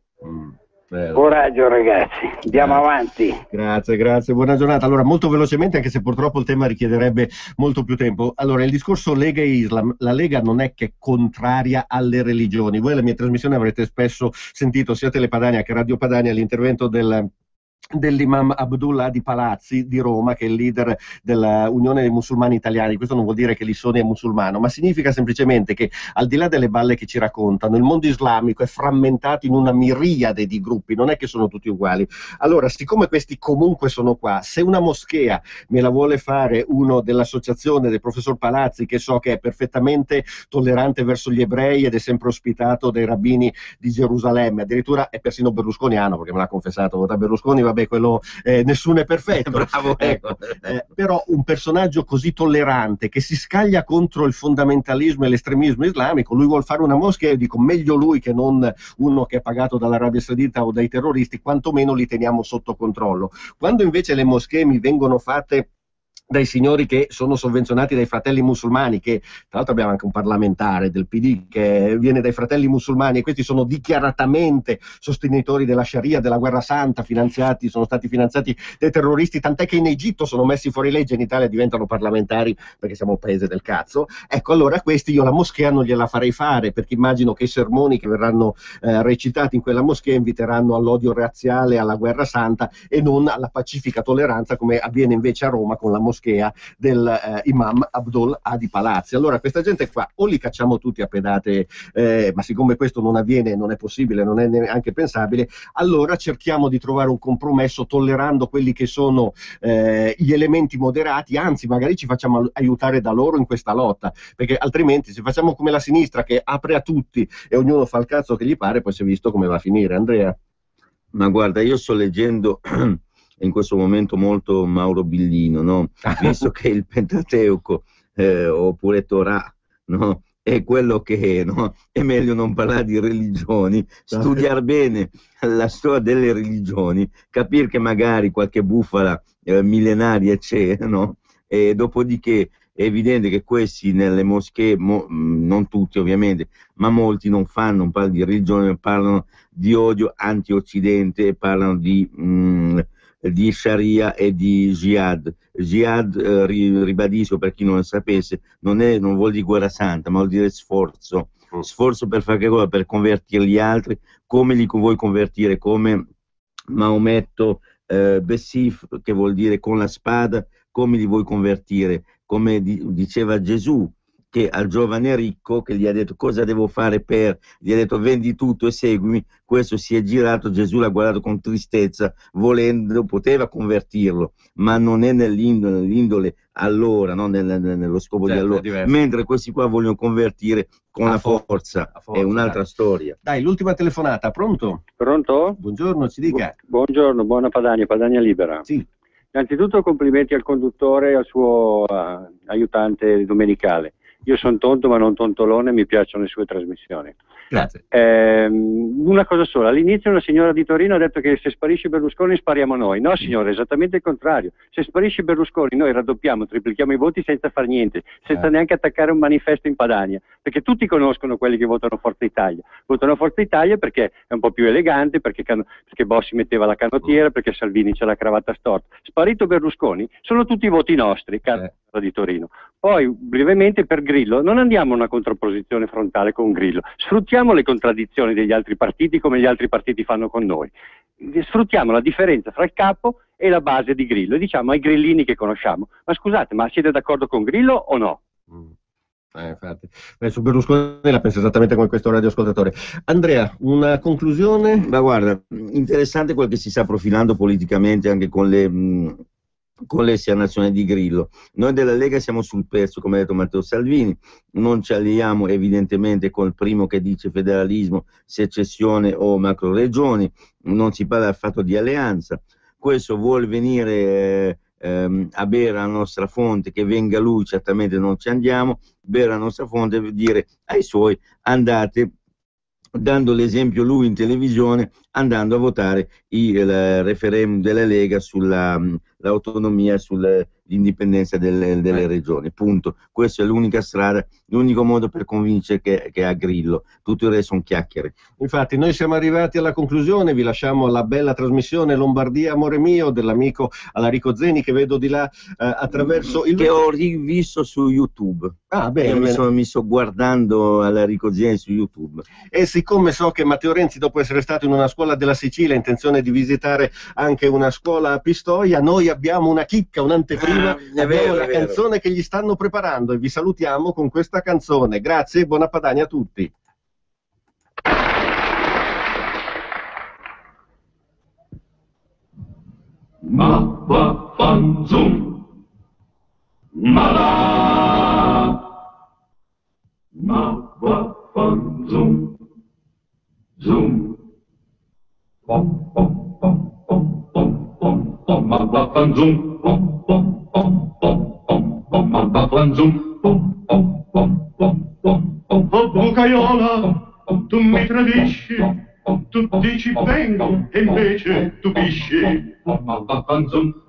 S23: Coraggio ragazzi, andiamo avanti.
S2: Grazie, buona giornata. Allora, molto velocemente, anche se purtroppo il tema richiederebbe molto più tempo. Allora, il discorso Lega e Islam, la Lega non è che è contraria alle religioni. Voi alla mia trasmissione avrete spesso sentito sia Telepadania che Radio Padania l'intervento dell'imam Abdullah di Palazzi di Roma, che è il leader dell'Unione dei Musulmani Italiani. Questo non vuol dire che Lissoni è musulmano, ma significa semplicemente che, al di là delle balle che ci raccontano, il mondo islamico è frammentato in una miriade di gruppi, non è che sono tutti uguali. Allora, siccome questi comunque sono qua, se una moschea me la vuole fare uno dell'associazione del professor Palazzi, che so che è perfettamente tollerante verso gli ebrei ed è sempre ospitato dai rabbini di Gerusalemme, addirittura è persino berlusconiano, perché me l'ha confessato, vota Berlusconi, vabbè, quello nessuno è perfetto.
S3: Bravo, ecco.
S2: Però un personaggio così tollerante che si scaglia contro il fondamentalismo e l'estremismo islamico, lui vuol fare una moschea, io dico meglio lui che non uno che è pagato dall'Arabia Saudita o dai terroristi, quantomeno li teniamo sotto controllo. Quando invece le moschee mi vengono fatte dai signori che sono sovvenzionati dai fratelli musulmani, che tra l'altro abbiamo anche un parlamentare del PD che viene dai fratelli musulmani, e questi sono dichiaratamente sostenitori della Sharia, della guerra santa, sono stati finanziati dai terroristi, tant'è che in Egitto sono messi fuori legge, in Italia diventano parlamentari perché siamo un paese del cazzo. Ecco, allora questi io la moschea non gliela farei fare, perché immagino che i sermoni che verranno recitati in quella moschea inviteranno all'odio razziale, alla guerra santa e non alla pacifica tolleranza, come avviene invece a Roma con la moschea del imam Abdul Hadi Palazzi. Allora questa gente qua o li cacciamo tutti a pedate, ma siccome questo non avviene, non è possibile, non è neanche pensabile, allora cerchiamo di trovare un compromesso tollerando quelli che sono gli elementi moderati, anzi magari ci facciamo aiutare da loro in questa lotta, perché altrimenti se facciamo come la sinistra che apre a tutti e ognuno fa il cazzo che gli pare, poi si è visto come va a finire. Andrea?
S3: Ma guarda, io sto leggendo in questo momento molto Mauro Billino, no? Visto che il Pentateuco oppure Torah, no? È quello che è, no? È meglio non parlare di religioni, studiare bene la storia delle religioni, capire che magari qualche bufala millenaria c'è, no? E dopodiché è evidente che questi nelle moschee, non tutti ovviamente, ma molti non parlano di religione, parlano di odio anti-occidente, parlano di Sharia e di Jihad. Jihad, ribadisco per chi non lo sapesse, non vuol dire guerra santa, ma vuol dire sforzo. Sforzo per fare che cosa? Per convertire gli altri, come li vuoi convertire? Come Maometto Bessif, che vuol dire con la spada, come li vuoi convertire? Come diceva Gesù, che al giovane ricco che gli ha detto cosa devo fare gli ha detto vendi tutto e seguimi, questo si è girato, Gesù l'ha guardato con tristezza, volendo poteva convertirlo, ma non è nell'indole allora, no? Nello scopo di allora, mentre questi qua vogliono convertire con la forza, è un'altra storia.
S2: Dai, l'ultima telefonata, pronto?
S5: Pronto?
S2: Buongiorno, ci dica.
S5: Buongiorno, buona Padania Libera.
S2: Sì.
S5: Innanzitutto complimenti al conduttore e al suo aiutante domenicale. Io sono tonto ma non tontolone, mi piacciono le sue trasmissioni.
S2: Grazie.
S5: Una cosa sola, all'inizio una signora di Torino ha detto che se sparisce Berlusconi spariamo noi. No signore, esattamente il contrario. Se sparisce Berlusconi noi raddoppiamo, triplichiamo i voti senza far niente, senza neanche attaccare un manifesto in Padania, perché tutti conoscono quelli che votano Forza Italia. Votano Forza Italia perché è un po' più elegante, perché Bossi metteva la canottiera, perché Salvini c'ha la cravatta storta. Sparito Berlusconi, sono tutti voti nostri, caro di Torino. Poi brevemente per Grillo, non andiamo a una contrapposizione frontale con Grillo, sfruttiamo le contraddizioni degli altri partiti come gli altri partiti fanno con noi, sfruttiamo la differenza fra il capo e la base di Grillo e diciamo ai grillini che conosciamo, ma scusate, ma siete d'accordo con Grillo o no?
S2: Infatti. Su Berlusconi la penso esattamente come questo radioascoltatore. Andrea, una conclusione?
S3: Ma guarda, interessante quel che si sta profilando politicamente anche con le esternazioni di Grillo. Noi della Lega siamo sul pezzo, come ha detto Matteo Salvini, non ci alliiamo evidentemente col primo che dice federalismo, secessione o macro regioni, non si parla affatto di alleanza. Questo vuol venire a bere la nostra fonte, che venga lui, certamente non ci andiamo, bere la nostra fonte e dire ai suoi andate, dando l'esempio lui in televisione, andando a votare il referendum della Lega sull'autonomia, sull'indipendenza delle regioni, punto. Questa è l'unica strada, l'unico modo per convincere che ha Grillo, tutto il resto sono chiacchiere.
S2: Infatti noi siamo arrivati alla conclusione, vi lasciamo alla bella trasmissione Lombardia Amore Mio dell'amico Alarico Zeni, che vedo di là attraverso il...
S3: che ho rivisto su YouTube.
S2: Ah, bene.
S3: Mi sto guardando Alarico Zeni su YouTube.
S2: E siccome so che Matteo Renzi, dopo essere stato in una scuola della Sicilia, ha intenzione di visitare anche una scuola a Pistoia, noi abbiamo una chicca, un'anteprima, abbiamo la canzone che gli stanno preparando e vi salutiamo con questa canzone. Grazie e buona Padania a tutti.
S6: Ma va fanzum, ma va fanzum, zoom, pom pom pom pom pom. fanzum, ma fanzum. Oh Bucaiola, tu mi tradisci, tu dici vengo e invece tu pisci. Ma fanzum.